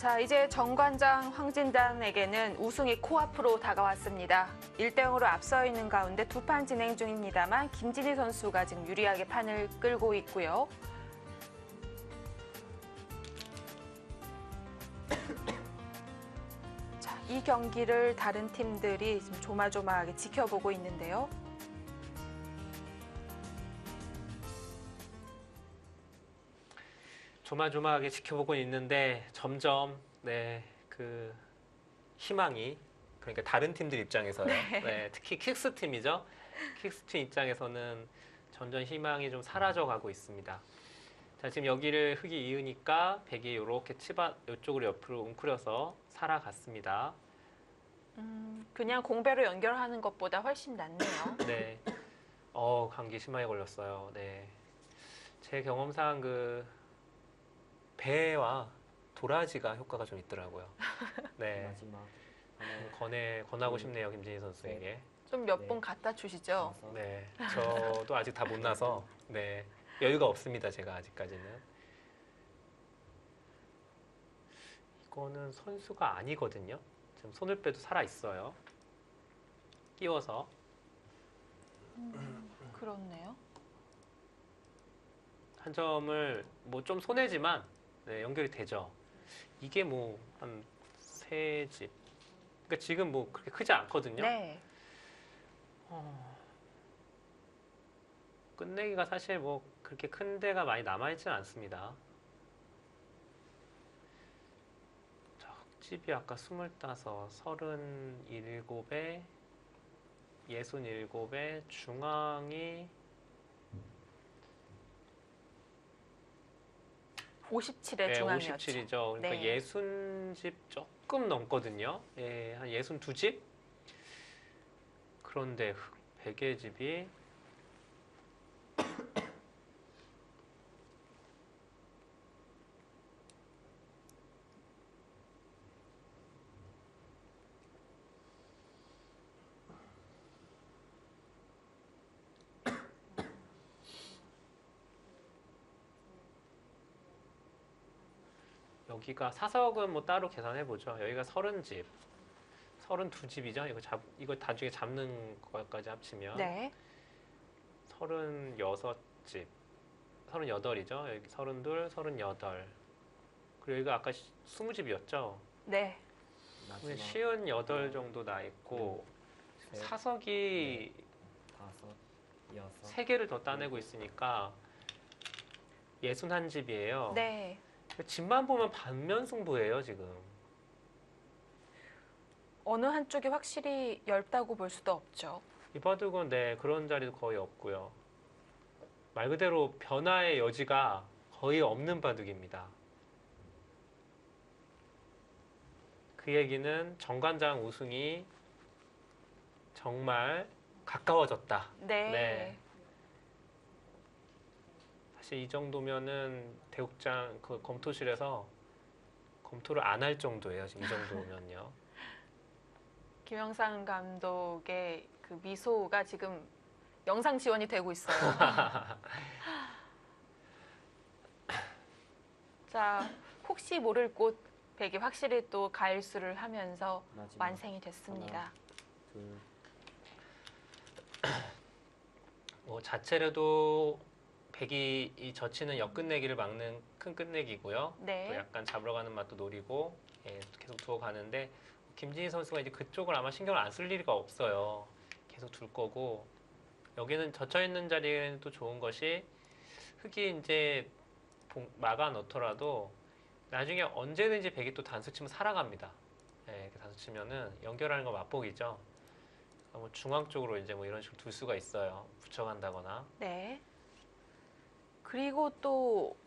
자, 이제 정관장 황진단에게는 우승이 코앞으로 다가왔습니다. 1대0으로 앞서 있는 가운데 두 판 진행 중입니다만 김진희 선수가 지금 유리하게 판을 끌고 있고요. 자, 이 경기를 다른 팀들이 지금 조마조마하게 지켜보고 있는데요. 조마조마하게 지켜보고 있는데 점점 그 희망이, 그러니까 다른 팀들 입장에서요. 네, 특히 킥스 팀이죠. 킥스 팀 입장에서는 점점 희망이 좀 사라져가고 있습니다. 자, 지금 여기를 흙이 이으니까 백이 이렇게 이쪽으로 옆으로 웅크려서 살아갔습니다. 그냥 공배로 연결하는 것보다 훨씬 낫네요. 네. 감기 심하게 걸렸어요. 네. 제 경험상 배와 도라지가 효과가 좀 있더라고요. 네. 마지막 권하고 싶네요, 김진희 선수에게. 좀 몇 번 갖다 주시죠. 네. 저도 아직 다 못 나서, 네. 여유가 없습니다, 제가 아직까지는. 이거는 선수가 아니거든요. 지금 손을 빼도 살아있어요. 끼워서. 그렇네요. 한 점을 좀 손해지만 네, 연결이 되죠. 이게 한 3집. 그러니까 지금 그렇게 크지 않거든요. 네. 끝내기가 사실 그렇게 큰 데가 많이 남아있지는 않습니다. 자, 흑집이 아까 25, 37에 67에 중앙이 57의 중앙이었죠. 57이죠. 그러니까 네. 60집 조금 넘거든요. 예, 한 62집? 그런데 백의 집이 여기가 사석은 따로 계산해 보죠. 여기가 30집, 32집이죠. 이거 나중에 잡는 것까지 합치면 네. 36집, 38이죠. 여기 32, 38. 그리고 여기가 아까 20집이었죠. 네. 마지막 58 정도 나 있고 셋, 사석이 다섯, 여섯. 3개를 더 따내고 있으니까 61집이에요. 네. 집만 보면 반면 승부예요, 지금. 어느 한쪽이 확실히 얇다고 볼 수도 없죠. 이 바둑은 그런 자리도 거의 없고요. 말 그대로 변화의 여지가 거의 없는 바둑입니다. 그 얘기는 정관장 우승이 정말 가까워졌다. 네. 네. 사실 이 정도면은 대국장 검토실에서 검토를 안 할 정도예요. 지금 이 정도면요. 김영상 감독의 그 미소가 지금 영상 지원이 되고 있어요. 자, 혹시 모를 꽃 백이 확실히 또 가일수를 하면서 마지막 완성이 됐습니다. 둘, 자체로도 백이 이 젖히는 역끝내기를 막는 큰 끝내기고요. 네. 또 약간 잡으러 가는 맛도 노리고 계속 두어 가는데 김진희 선수가 이제 그쪽을 아마 신경을 안 쓸 리가 없어요. 계속 둘 거고 여기는 젖혀 있는 자리에는 또 좋은 것이 흙이 이제 막아 넣더라도 나중에 언제든지 백이 또 단수 치면 살아갑니다. 이렇게 단수 치면은 연결하는 거 맛보기죠. 중앙 쪽으로 이제 이런 식으로 둘 수가 있어요. 붙여간다거나. 네. 그리고 또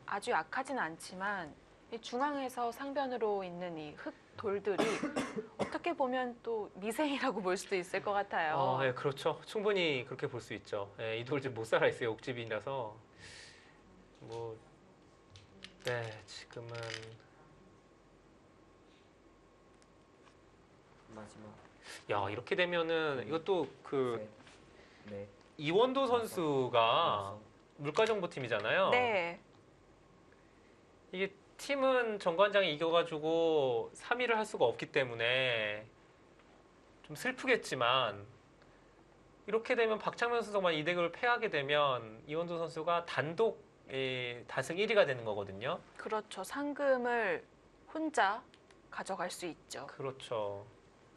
아주 약하진 않지만 이 중앙에서 상변으로 있는 이 흙 돌들이 어떻게 보면 또 미생이라고 볼 수도 있을 것 같아요. 네, 그렇죠. 충분히 그렇게 볼 수 있죠. 이 돌집 못 살아 있어요. 옥집이라서. 지금은 마지막 야, 이렇게 되면은 이것도 셋, 넷, 이원도 선수가 여섯, 물가정보팀이잖아요. 네. 이게 팀은 정관장이 이겨가지고 3위를 할 수가 없기 때문에 좀 슬프겠지만 이렇게 되면 박창면 선수만 이 대결을 패하게 되면 이원도 선수가 단독 다승 1위가 되는 거거든요. 그렇죠. 상금을 혼자 가져갈 수 있죠. 그렇죠.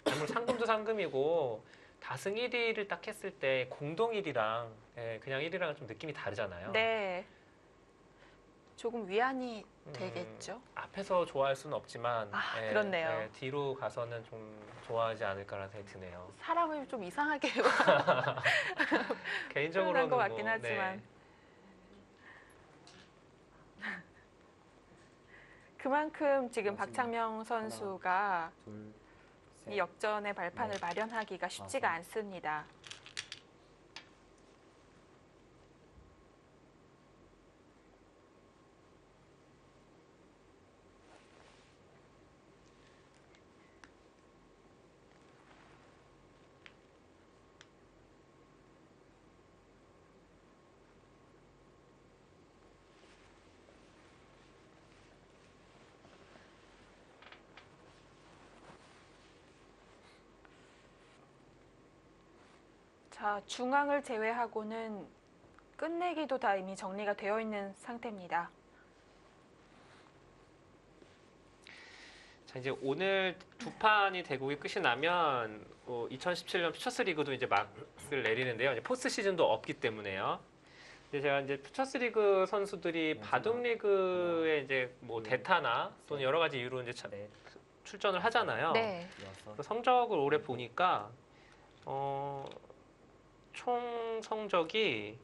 물론 상금도 상금이고 다승 1위를 딱 했을 때 공동 1위랑 그냥 1위랑 좀 느낌이 다르잖아요. 네. 조금 위안이 되겠죠. 앞에서 좋아할 수는 없지만 그렇네요. 뒤로 가서는 좀 좋아하지 않을까라는 생각이 드네요. 사람을 좀 이상하게 개인적으로는 표현한 것 같긴 뭐, 하지만 그만큼 지금 마지막 박창명 선수가 둘, 셋. 이 역전의 발판을 넷, 마련하기가 쉽지가 다섯. 않습니다. 자, 중앙을 제외하고는 끝내기도 다 이미 정리가 되어 있는 상태입니다. 자, 이제 오늘 두 판이 대국이 끝이 나면 2017년 퓨처스 리그도 이제 막을 내리는데요. 이제 포스트 시즌도 없기 때문에요. 이제 제가 이제 퓨처스 리그 선수들이 바둑 리그에 이제 뭐 대타나 또는 여러 가지 이유로 이제 넷, 출전을 하잖아요. 네. 여섯. 그 성적을 올해 보니까 총 성적이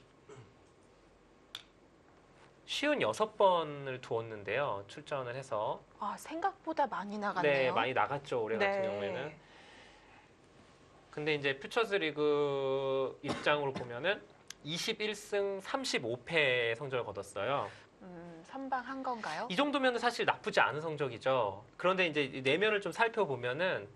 56번을 두었는데요. 출전을 해서. 생각보다 많이 나갔네요. 네, 많이 나갔죠. 올해 같은 경우에는. 근데 이제 퓨처스 리그 입장으로 보면은 21승 35패 성적을 거뒀어요. 선방한 건가요? 이 정도면 사실 나쁘지 않은 성적이죠. 그런데 이제 내면을 좀 살펴보면은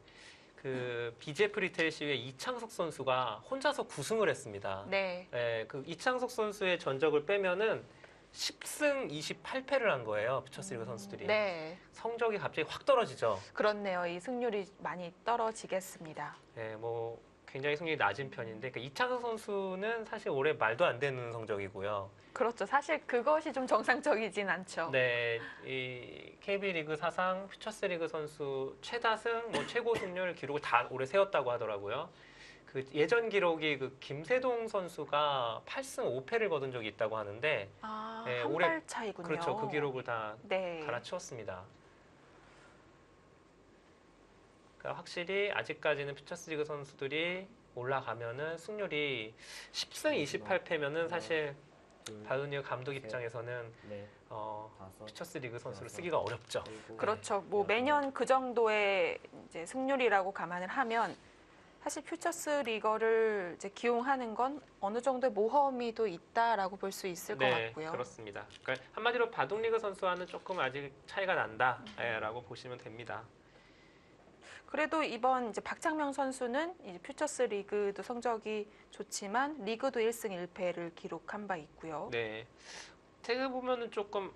그 BJF 리테일 시위의 이창석 선수가 혼자서 9승을 했습니다. 네. 그 이창석 선수의 전적을 빼면은 10승 28패를 한 거예요. 퓨처스 리그 선수들이. 네. 성적이 갑자기 확 떨어지죠. 그렇네요. 이 승률이 많이 떨어지겠습니다. 뭐 굉장히 승률이 낮은 편인데 그 이창석 선수는 사실 올해 말도 안 되는 성적이고요. 그렇죠. 사실 그것이 좀 정상적이진 않죠. 네, 이 KB 리그 사상 퓨처스 리그 선수 최다승, 뭐 최고 승률 기록을 다 올해 세웠다고 하더라고요. 그 예전 기록이 그 김세동 선수가 8승 5패를 거둔 적이 있다고 하는데 네, 한 올해 발 차이군요. 그렇죠. 그 기록을 다 네. 갈아치웠습니다. 그러니까 확실히 아직까지는 퓨처스 리그 선수들이 올라가면은 승률이 10승 28패면은 사실 둘, 바둑리그 감독 셋. 입장에서는 넷, 다섯. 퓨처스 리그 선수를 여섯. 쓰기가 어렵죠. 일곱, 그렇죠. 뭐 여덟. 매년 그 정도의 이제 승률이라고 감안을 하면 사실 퓨처스 리거를 이제 기용하는 건 어느 정도의 모험이 또 있다라고 볼 수 있을 것 같고요. 그렇습니다. 그러니까 한마디로 바둑리그 선수와는 조금 아직 차이가 난다라고 보시면 됩니다. 그래도 이번 이제 박창명 선수는 이제 퓨처스 리그도 성적이 좋지만 리그도 1승 1패를 기록한 바 있고요. 네, 태그 보면은 조금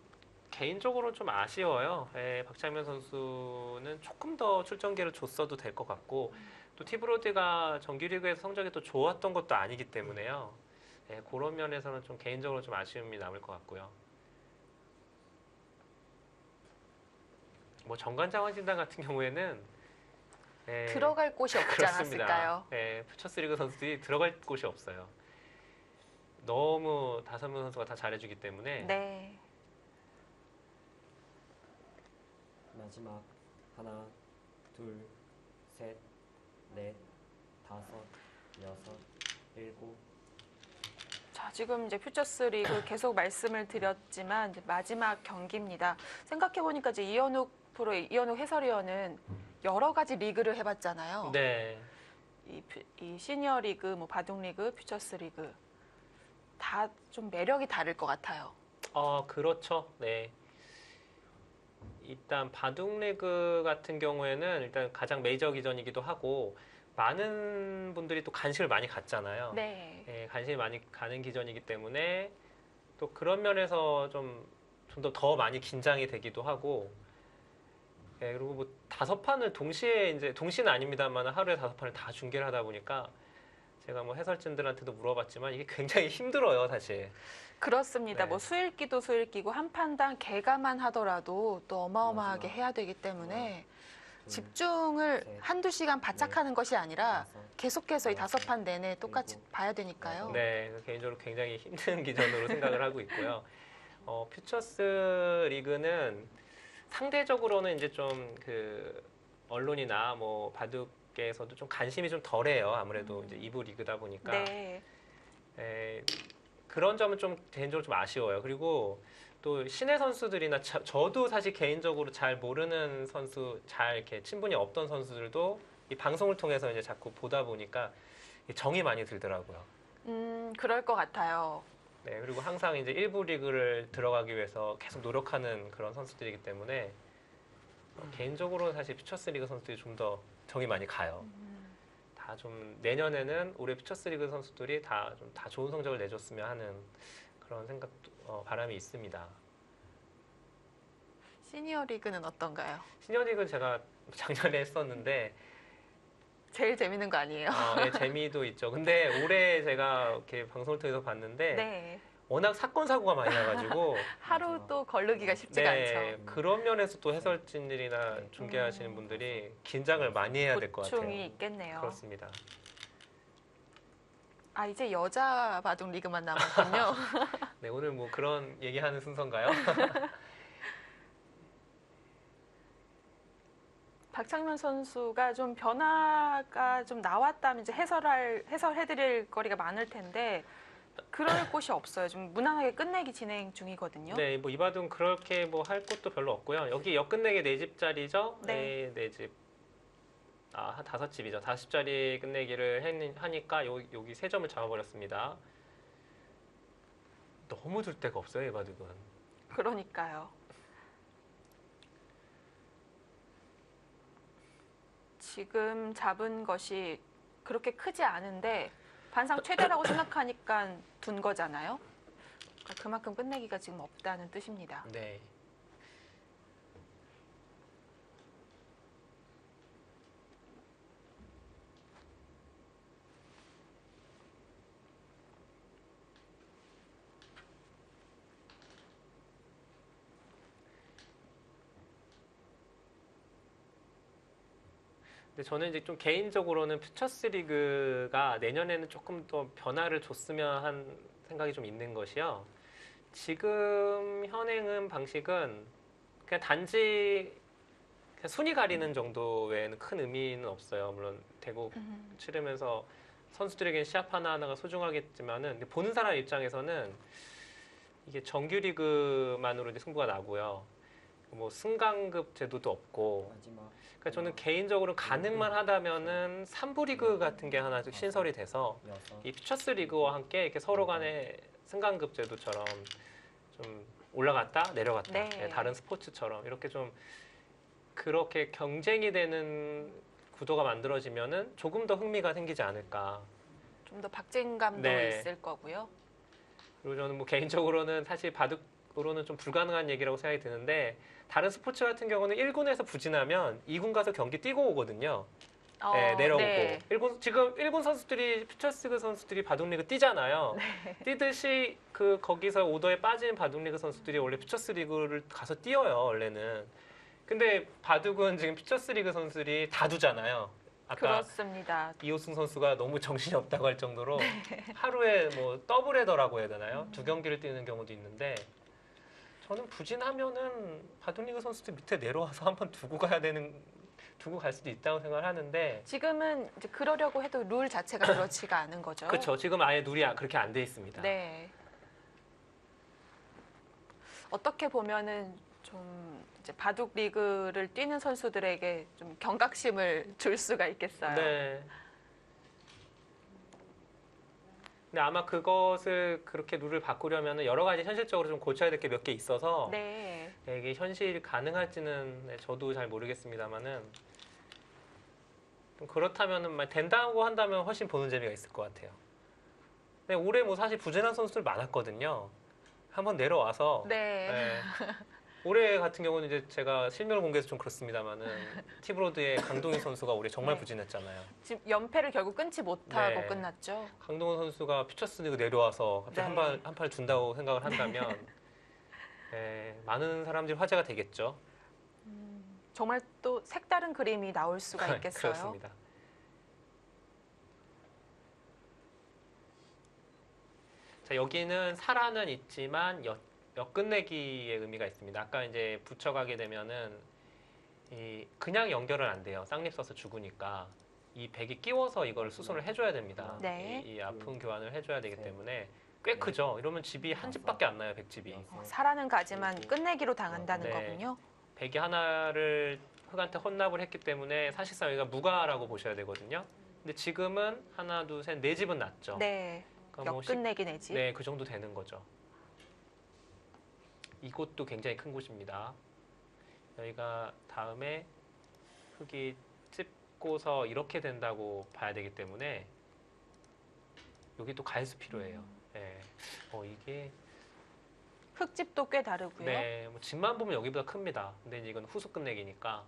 개인적으로 좀 아쉬워요. 박창면 선수는 조금 더 출전기를 줬어도 될 것 같고 또 티브로드가 정규리그에서 성적이 또 좋았던 것도 아니기 때문에요. 그런 면에서는 좀 개인적으로 좀 아쉬움이 남을 것 같고요. 뭐 정관장원 진단 같은 경우에는 들어갈 곳이 없지 그렇습니다. 않았을까요? 퓨처스 리그 선수들이 들어갈 곳이 없어요. 너무 다선무 선수가 다 잘해주기 때문에 네. 마지막 하나, 둘, 셋, 넷, 다섯, 여섯, 일곱. 자, 지금 이제 퓨처스 리그 계속 말씀을 드렸지만 이제 마지막 경기입니다. 생각해 보니까 이제 이현욱 해설위원은 여러 가지 리그를 해봤잖아요. 네. 이 시니어 리그, 뭐 바둑 리그, 퓨처스 리그 다 좀 매력이 다를 것 같아요. 그렇죠. 네. 일단 바둑 리그 같은 경우에는 일단 가장 메이저 기전이기도 하고 많은 분들이 또 관심을 많이 갖잖아요. 네. 관심이 많이 가는 기전이기 때문에 또 그런 면에서 좀 좀 더 많이 긴장이 되기도 하고, 예, 그리고 뭐 5판을 동시에 이제 동시는 아닙니다만 하루에 5판을 다 중계를 하다 보니까 제가 뭐 해설진들한테도 물어봤지만 이게 굉장히 힘들어요, 사실. 그렇습니다. 네. 뭐 수일기도 수일기고 한 판당 개가만 하더라도 또 어마어마하게 마지막 해야 되기 때문에 둘, 집중을 셋, 한두 시간 바짝 하는 것이 아니라 다섯, 계속해서 이 여섯, 5판 내내 똑같이 일곱, 봐야 되니까요. 네, 개인적으로 굉장히 힘든 기전으로 생각을 하고 있고요. 퓨처스 리그는 상대적으로는 이제 좀 그 언론이나 뭐 바둑계에서도 좀 관심이 좀 덜해요. 아무래도 이제 2부 리그다 보니까. 네. 그런 점은 좀 개인적으로 좀 아쉬워요. 그리고 또 신의 선수들이나 저도 사실 개인적으로 잘 모르는 선수, 잘 이렇게 친분이 없던 선수들도 이 방송을 통해서 이제 자꾸 보다 보니까 정이 많이 들더라고요. 그럴 것 같아요. 네, 그리고 항상 이제 1부 리그를 들어가기 위해서 계속 노력하는 그런 선수들이기 때문에 개인적으로는 사실 퓨처스 리그 선수들이 좀 더 정이 많이 가요. 다 좀 내년에는 올해 퓨처스 리그 선수들이 다 좋은 성적을 내줬으면 하는 그런 생각도 바람이 있습니다. 시니어 리그는 어떤가요? 시니어 리그는 제가 작년에 했었는데 제일 재밌는 거 아니에요? 예, 재미도 있죠. 근데 올해 제가 이렇게 방송을 통해서 봤는데 네. 워낙 사건 사고가 많이 나가지고 하루 또 거르기가 쉽지가 네, 않죠. 그런 면에서 또 해설진들이나 중계하시는 분들이 긴장을 많이 해야 될 것 같아요. 고충이 있겠네요. 그렇습니다. 아, 이제 여자 바둑 리그만 남았군요. 네, 오늘 뭐 그런 얘기하는 순서인가요? 박창면 선수가 좀 변화가 좀 나왔다면 이제 해설해드릴 거리가 많을 텐데 그럴 곳이 없어요. 좀 무난하게 끝내기 진행 중이거든요. 네, 뭐 이바둑 그렇게 뭐 할 것도 별로 없고요. 여기 역끝내기 4집짜리죠? 네. 네, 4집. 한 5집이죠. 5집짜리 끝내기를 하니까 여기 3점을 잡아버렸습니다. 너무 줄 데가 없어요, 이바둑은. 그러니까요. 지금 잡은 것이 그렇게 크지 않은데 반상 최대라고 생각하니까 둔 거잖아요. 그러니까 그만큼 끝내기가 지금 없다는 뜻입니다. 네. 근데 저는 이제 좀 개인적으로는 퓨처스 리그가 내년에는 조금 더 변화를 줬으면 한 생각이 좀 있는 것이요. 지금 현행은 방식은 그냥 단지 그냥 순위 가리는 정도 외에는 큰 의미는 없어요. 물론 대국 치르면서 선수들에게 시합 하나하나가 소중하겠지만은 보는 사람 입장에서는 이게 정규 리그만으로 이제 승부가 나고요. 뭐 승강급 제도도 없고. 마지막 그러니까 저는 개인적으로 가능만 하다면은 3부 리그 같은 게 하나 신설이 돼서 여섯, 이 퓨처스 리그와 함께 이렇게 서로 간의 승강급 제도처럼 좀 올라갔다 내려갔다 네. 네, 다른 스포츠처럼 이렇게 좀 그렇게 경쟁이 되는 구도가 만들어지면은 조금 더 흥미가 생기지 않을까. 좀 더 박진감도 네. 있을 거고요. 그리고 저는 뭐 개인적으로는 사실 바둑으로는 좀 불가능한 얘기라고 생각이 드는데 다른 스포츠 같은 경우는 1군에서 부진하면 2군 가서 경기 뛰고 오거든요. 네, 내려오고. 네. 지금 1군 선수들이 퓨처스 선수들이 바둑리그 뛰잖아요. 뛰듯이 거기서 오더에 빠진 바둑리그 선수들이 원래 퓨처스 리그를 가서 뛰어요, 원래는. 근데 바둑은 지금 퓨처스 리그 선수들이 다 두잖아요. 아까 그렇습니다. 이호승 선수가 너무 정신이 없다고 할 정도로 하루에 뭐 더블 헤더라고 해야 되나요? 2경기를 뛰는 경우도 있는데 저는 부진하면은 바둑리그 선수들 밑에 내려와서 한번 두고 갈 수도 있다고 생각을 하는데 지금은 이제 그러려고 해도 룰 자체가 그렇지가 않은 거죠. 그렇죠. 지금 아예 룰이 그렇게 안 돼 있습니다. 네. 어떻게 보면은 좀 이제 바둑 리그를 뛰는 선수들에게 좀 경각심을 줄 수가 있겠어요. 네. 근데 아마 그것을 그렇게 룰을 바꾸려면 여러 가지 현실적으로 좀 고쳐야 될 게 몇 개 있어서 네. 이게 현실 가능할지는 저도 잘 모르겠습니다만은 그렇다면은 된다고 한다면 훨씬 보는 재미가 있을 것 같아요. 근데 올해 뭐 사실 부진한 선수들 많았거든요. 한번 내려와서 네. 예, 올해 같은 경우는 이제 제가 실명을 공개해서 좀 그렇습니다만은 티브로드의 강동희 선수가 올해 정말 네. 부진했잖아요. 지금 연패를 결국 끊지 못하고 네. 끝났죠. 강동원 선수가 퓨처스 리그 내려와서 갑자기 네. 한 발 준다고 생각을 한다면 많은 사람들이 화제가 되겠죠. 정말 또 색다른 그림이 나올 수가 있겠어요. 그렇습니다. 자, 여기는 사라는 있지만 끝내기의 의미가 있습니다. 아까 이제 붙여가게 되면은 그냥 연결은 안 돼요. 쌍립 써서 죽으니까 이 백이 끼워서 이걸 수선을 해줘야 됩니다. 네. 이 아픈 교환을 해줘야 되기 네. 때문에 꽤 크죠. 이러면 집이 한 집밖에 안 나요. 백집이. 사라는 가지만 끝내기로 당한다는 네. 거군요. 백이 하나를 흑한테 헌납을 했기 때문에 사실상 여기가 무가라고 보셔야 되거든요. 근데 지금은 하나, 둘, 셋, 네 집은 났죠. 네. 그러니까 뭐 역끝내기 내지. 네, 그 정도 되는 거죠. 이곳도 굉장히 큰 곳입니다. 여기가 다음에 흙이 찝고서 이렇게 된다고 봐야 되기 때문에 여기 또 가해수 필요해요. 네. 이게 흙집도 꽤 다르고요. 네, 뭐 집만 보면 여기보다 큽니다. 근데 이제 이건 후속 끝내기니까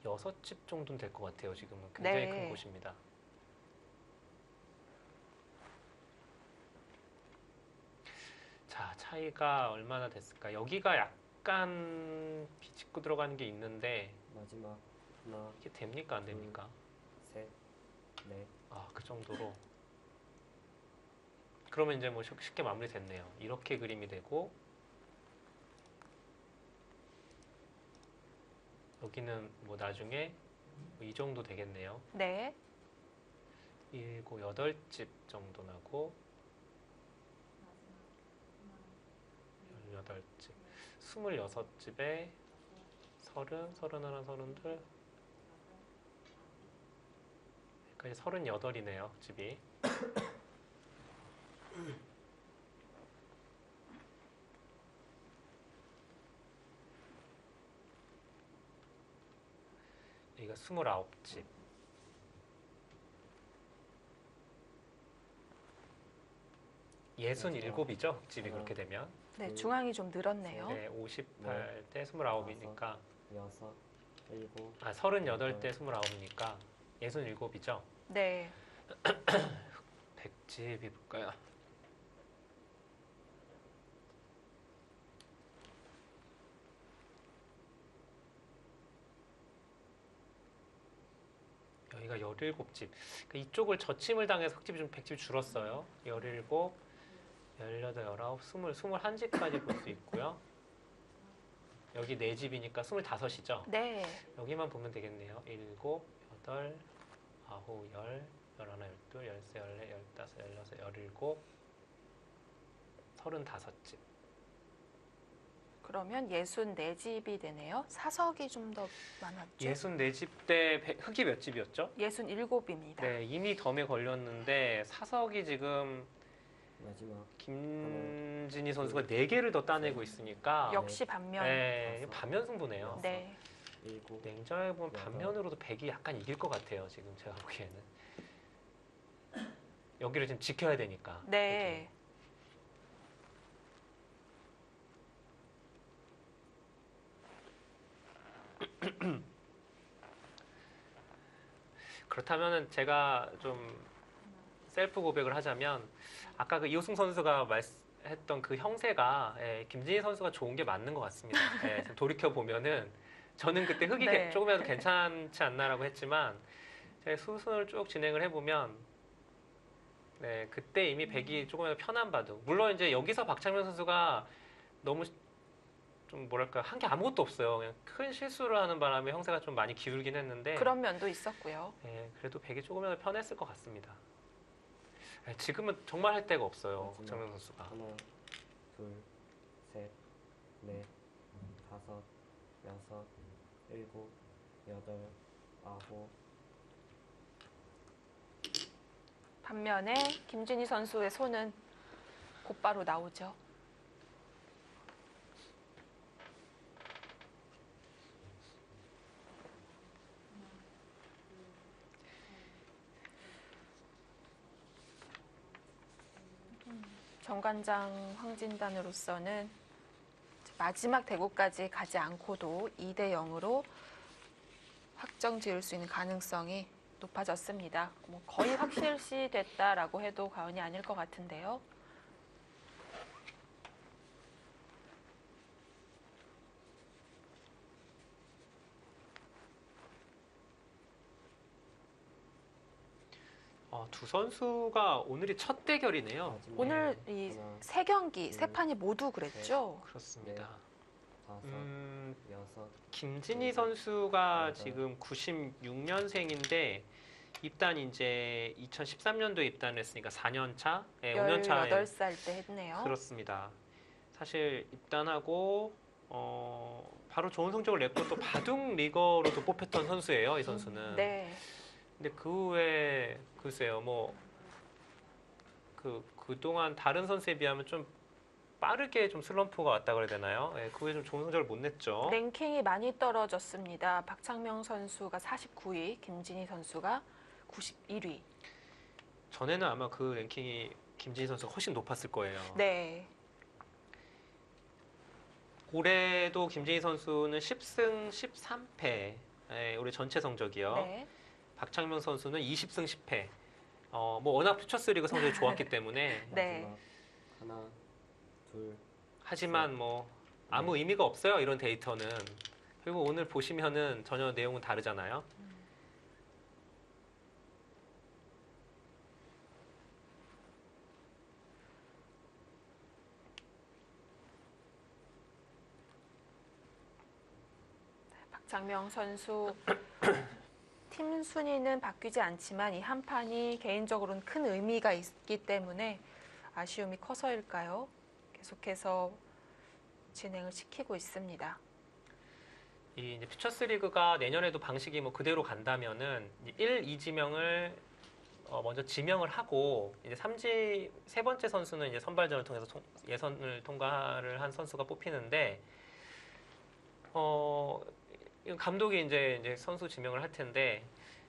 6집 정도는 될 것 같아요. 지금은 굉장히 네. 큰 곳입니다. 자, 차이가 얼마나 됐을까? 여기가 약간 비집고 들어가는 게 있는데 마지막 하나, 이게 됩니까? 안 됩니까? 셋, 넷, 아, 그 정도로. 그러면 이제 뭐 쉽게 마무리됐네요. 이렇게 그림이 되고 여기는 뭐 나중에 이 정도 되겠네요. 네. 7, 8집 정도 나고 18집, 26집에 30, 31, 32 여기까지 38이네요. 집이. 여기가 29집. 예순 일곱이죠. 집이 그렇게 되면. 네, 중앙이 좀 늘었네요. 네, 58대 29이니까. 6, 7, 38대 29이니까 67이죠. 네. 백집이 볼까요? 여기가 17집. 그러니까 이쪽을 저침을 당해서 흑집이 좀 백집이 줄었어요. 17, 18, 19, 20, 21집까지 볼 수 있고요. 여기 4집이니까 25이죠. 네. 여기만 보면 되겠네요. 7, 8, 9, 10, 11, 12, 13, 14, 15, 16, 17, 35집. 그러면 64집이 되네요. 사석이 좀 더 많았죠. 64집 때 흑이 몇 집이었죠? 67입니다. 네, 이미 덤에 걸렸는데 사석이 지금 마지막 김진희 선수가 4개를 더 따내고 있으니까 역시 반면. 네, 이거 반면 승부네요. 네. 7, 냉정하게 보면 반면으로도 100이 약간 이길 것 같아요. 지금 제가 보기에는. 여기를 지금 지켜야 되니까. 네. 그렇다면은 제가 좀 셀프 고백을 하자면 아까 그 이호승 선수가 했던 그 형세가 김진희 선수가 좋은 게 맞는 것 같습니다. 돌이켜 보면은 저는 그때 흙이 네. 조금이라도 괜찮지 않나라고 했지만 제가 수순을 쭉 진행을 해보면 그때 이미 백이 조금이라도 편한 바둑. 물론 이제 여기서 박창민 선수가 너무 좀 뭐랄까 한 게 아무것도 없어요. 그냥 큰 실수를 하는 바람에 형세가 좀 많이 기울긴 했는데 그런 면도 있었고요. 그래도 백이 조금이라도 편했을 것 같습니다. 지금은 정말 할 데가 없어요. 박창민 선수가. 하나, 둘, 셋, 넷, 다섯, 여섯, 일곱, 여덟, 아홉. 반면에 김진희 선수의 손은 곧바로 나오죠. 정관장 황진단으로서는 마지막 대구까지 가지 않고도 2대 0으로 확정 지을 수 있는 가능성이 높아졌습니다. 뭐 거의 확실시 됐다라고 해도 과언이 아닐 것 같은데요. 두 선수가 오늘이 첫 대결이네요. 마지막 오늘 이 하나, 세 경기, 세 판이 모두 그랬죠. 그렇습니다. 다섯, 여섯, 김진희 선수가 맞아요. 지금 96년생인데 입단 이제 2013년도에 입단을 했으니까 4년 차, 5년 차에 18살 때 했네요. 그렇습니다. 사실 입단하고 바로 좋은 성적을 냈고 또 바둑 리거로도 뽑혔던 선수예요, 이 선수는. 네. 근데 그 후에 글쎄요, 뭐 그동안 다른 선수에 비하면 좀 빠르게 좀 슬럼프가 왔다 그래야 되나요? 예, 그 후에 좀 좋은 성적을 못 냈죠. 랭킹이 많이 떨어졌습니다. 박창명 선수가 49위, 김진희 선수가 91위. 전에는 아마 그 랭킹이 김진희 선수가 훨씬 높았을 거예요. 네. 올해도 김진희 선수는 10승 13패, 올해 전체 성적이요. 네. 박창명 선수는 20승 10패. 뭐 워낙 퓨처스리그 성적이 좋았기 때문에 네. 마지막 하나, 둘, 하지만 뭐 아무 의미가 없어요, 이런 데이터는. 그리고 오늘 보시면은 전혀 내용은 다르잖아요. 박창명 선수 팀 순위는 바뀌지 않지만 이 한 판이 개인적으로는 큰 의미가 있기 때문에 아쉬움이 커서일까요? 계속해서 진행을 시키고 있습니다. 이 이제 퓨처스리그가 내년에도 방식이 뭐 그대로 간다면은 1, 2지명을 먼저 지명을 하고 이제 3지 세 번째 선수는 이제 선발전을 통해서 예선을 통과를 한 선수가 뽑히는데 이건 감독이 이제 선수 지명을 할 텐데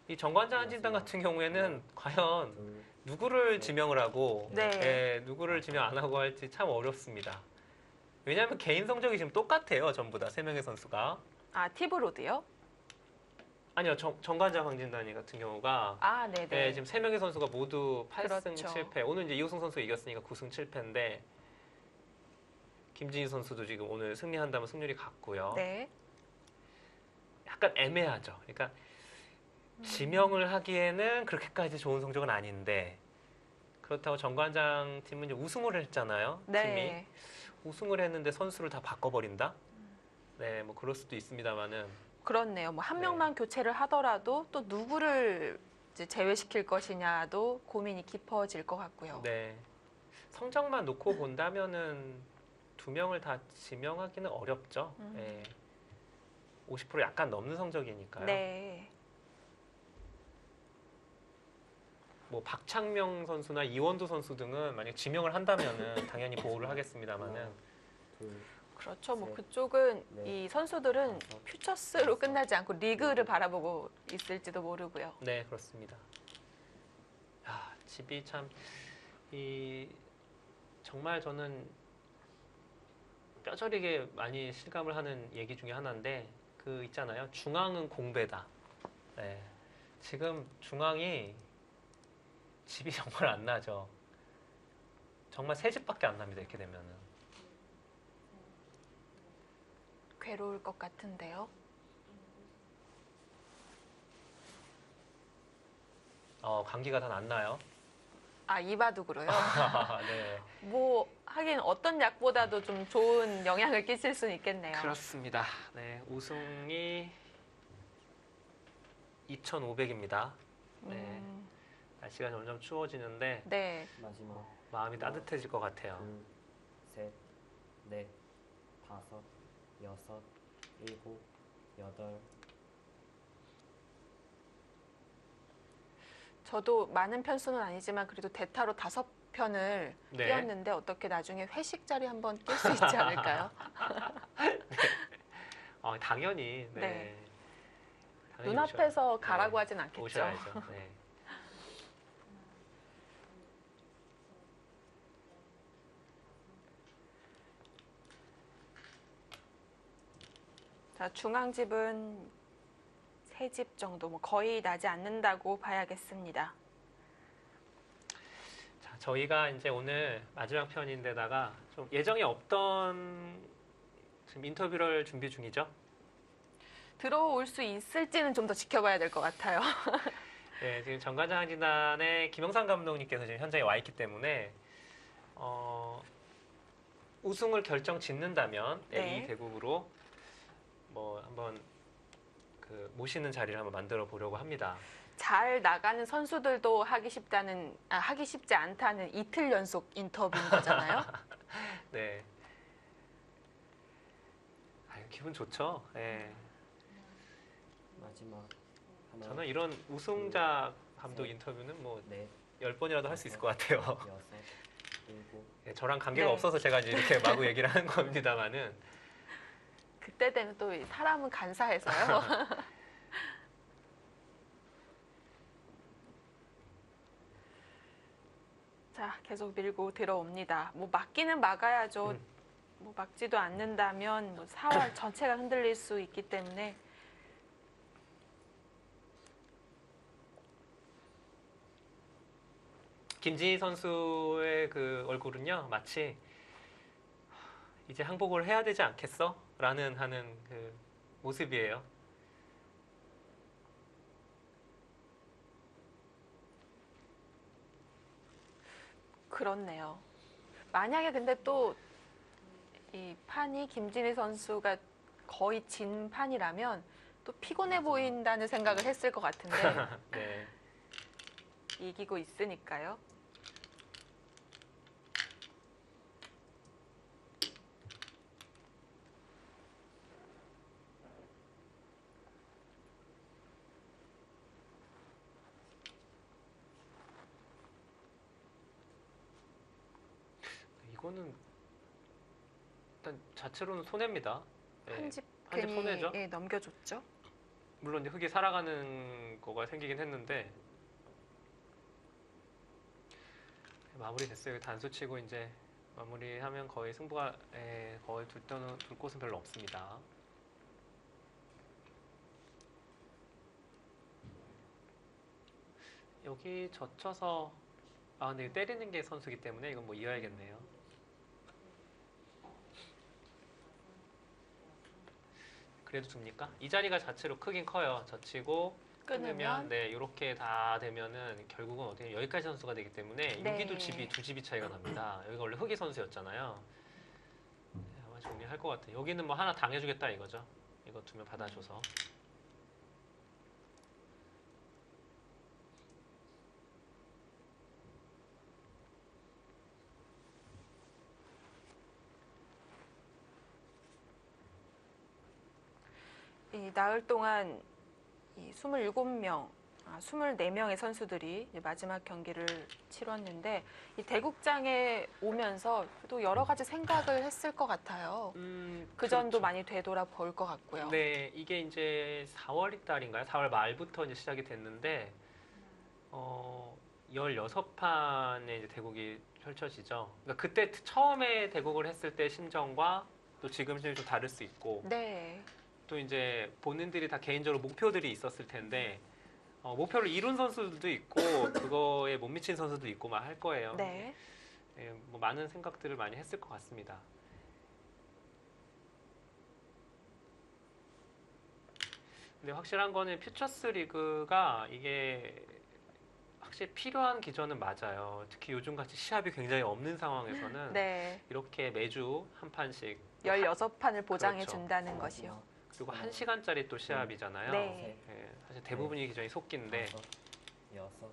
이 정관장 한진단 같은 경우에는 과연 둘, 누구를 지명을 하고 네. 누구를 지명 안 하고 할지 참 어렵습니다. 왜냐하면 개인 성적이 지금 똑같아요, 전부 다 세 명의 선수가. 아, 티브로드요? 아니요, 정관장 황진단이 같은 경우가 아, 네네. 지금 세 명의 선수가 모두 8승 그렇죠. 7패. 오늘 이제 이호승 선수가 이겼으니까 9승 7패인데 김진희 선수도 지금 오늘 승리한다면 승률이 같고요. 네. 약간 애매하죠. 그러니까 지명을 하기에는 그렇게까지 좋은 성적은 아닌데 그렇다고 정관장 팀은 이제 우승을 했잖아요. 팀이 네. 우승을 했는데 선수를 다 바꿔버린다. 네, 뭐 그럴 수도 있습니다만은 그렇네요. 뭐 한 네. 명만 교체를 하더라도 또 누구를 이제 제외시킬 것이냐도 고민이 깊어질 것 같고요. 네, 성적만 놓고 본다면은 두 명을 다 지명하기는 어렵죠. 네. 50% 약간 넘는 성적이니까요. 네. 뭐 박창명 선수나 이원두 선수 등은 만약 지명을 한다면은 당연히 보호를 하겠습니다만은 둘, 그렇죠. 뭐 셋, 그쪽은 넷, 이 선수들은 다섯, 퓨처스로 여섯, 끝나지 않고 리그를 바라보고 있을지도 모르고요. 네, 그렇습니다. 집이 참 정말 저는 뼈저리게 많이 실감을 하는 얘기 중에 하나인데 그 있잖아요. 중앙은 공배다. 네. 지금 중앙이 집이 정말 안 나죠. 정말 새 집밖에 안 납니다. 이렇게 되면은. 괴로울 것 같은데요. 감기가 다 났나요? 아, 이바둑으로요? 네. 뭐 하긴 어떤 약보다도 좀 좋은 영향을 끼칠 수는 있겠네요. 그렇습니다. 네, 우승이 2,500입니다. 네, 날씨가 점점 추워지는데 네. 마지막 마음이 따뜻해질 것 같아요. 둘, 셋, 넷, 다섯, 여섯, 일곱, 여덟. 저도 많은 편수는 아니지만 그래도 대타로 5편을 네. 뛰었는데 어떻게 나중에 회식 자리 한번 뛸 수 있지 않을까요? 당연히. 네. 네. 당연히 눈앞에서 오셔- 가라고 네, 하진 않겠죠. 오셔야죠. 네. 자, 중앙집은 3집 정도, 뭐 거의 나지 않는다고 봐야겠습니다. 자, 저희가 이제 오늘 마지막 편인데다가 좀 예정에 없던 지금 인터뷰를 준비 중이죠. 들어올 수 있을지는 좀 더 지켜봐야 될 것 같아요. 네, 지금 정관장진단의 김영삼 감독님께서 지금 현장에 와 있기 때문에 우승을 결정 짓는다면 네. 이 대국으로 뭐 한번 그 모시는 자리를 한번 만들어 보려고 합니다. 잘 나가는 선수들도 하기 쉽지 않다는 이틀 연속 인터뷰인 거잖아요. 네. 아유, 기분 좋죠. 네. 마지막 하나, 저는 이런 우승자 감독 셋. 인터뷰는 뭐 넷, 10번이라도 할 수 있을 것 같아요. 여섯, 일곱. 네, 저랑 관계가 네. 없어서 제가 이제 이렇게 마구 얘기를 하는 겁니다만은 그때 되면 또 사람은 간사해서요. 자, 계속 밀고 들어옵니다. 뭐 막기는 막아야죠. 뭐 막지도 않는다면 뭐 4월 전체가 흔들릴 수 있기 때문에 김진희 선수의 그 얼굴은요 마치 이제 항복을 해야 되지 않겠어? 라는 하는 그 모습이에요. 그렇네요. 만약에 근데 또 이 판이 김진희 선수가 거의 진 판이라면 또 피곤해 보인다는 생각을 했을 것 같은데 네. 이기고 있으니까요. 이거는 일단 자체로는 손해입니다. 네. 한집 한집 괜히 손해죠. 예, 넘겨줬죠. 물론 이제 흙이 살아가는 거가 생기긴 했는데 마무리 됐어요. 단수 치고 이제 마무리하면 거의 승부가 거의 둘 곳은 별로 없습니다. 여기 젖혀서 근데 때리는 게 선수기 때문에 이건 뭐 이어야겠네요. 그래도 줍니까? 이 자리가 자체로 크긴 커요. 젖히고 끊으면 네 이렇게 다 되면은 결국은 어떻게 여기까지 선수가 되기 때문에 네. 여기도 두 집이 차이가 납니다. 여기가 원래 흑이 선수였잖아요. 네, 아마 정리할 것 같아요. 여기는 뭐 하나 당해주겠다 이거죠. 이거 두면 받아줘서. 이 나흘 동안 이 27명, 24명의 선수들이 이제 마지막 경기를 치렀는데 이 대국장에 오면서 또 여러 가지 생각을 했을 것 같아요. 그 점도 그렇죠. 많이 되돌아 볼 것 같고요. 네, 이게 이제 4월 달인가요? 4월 말부터 이제 시작이 됐는데 16판의 이제 대국이 펼쳐지죠. 그러니까 그때 처음에 대국을 했을 때 심정과 또 지금 심정이 좀 다를 수 있고 네. 또 이제 본인들이 다 개인적으로 목표들이 있었을 텐데 목표를 이룬 선수들도 있고 그거에 못 미친 선수도 있고 막 할 거예요. 네. 예, 뭐 많은 생각들을 많이 했을 것 같습니다. 근데 확실한 거는 퓨처스 리그가 이게 확실히 필요한 기전은 맞아요. 특히 요즘 같이 시합이 굉장히 없는 상황에서는 네. 이렇게 매주 한 판씩 16판을 보장해 그렇죠. 준다는 것이요. 그리고 1시간짜리 또 시합이잖아요. 네. 예, 사실 대부분이 기전이 속기인데 다섯, 여섯.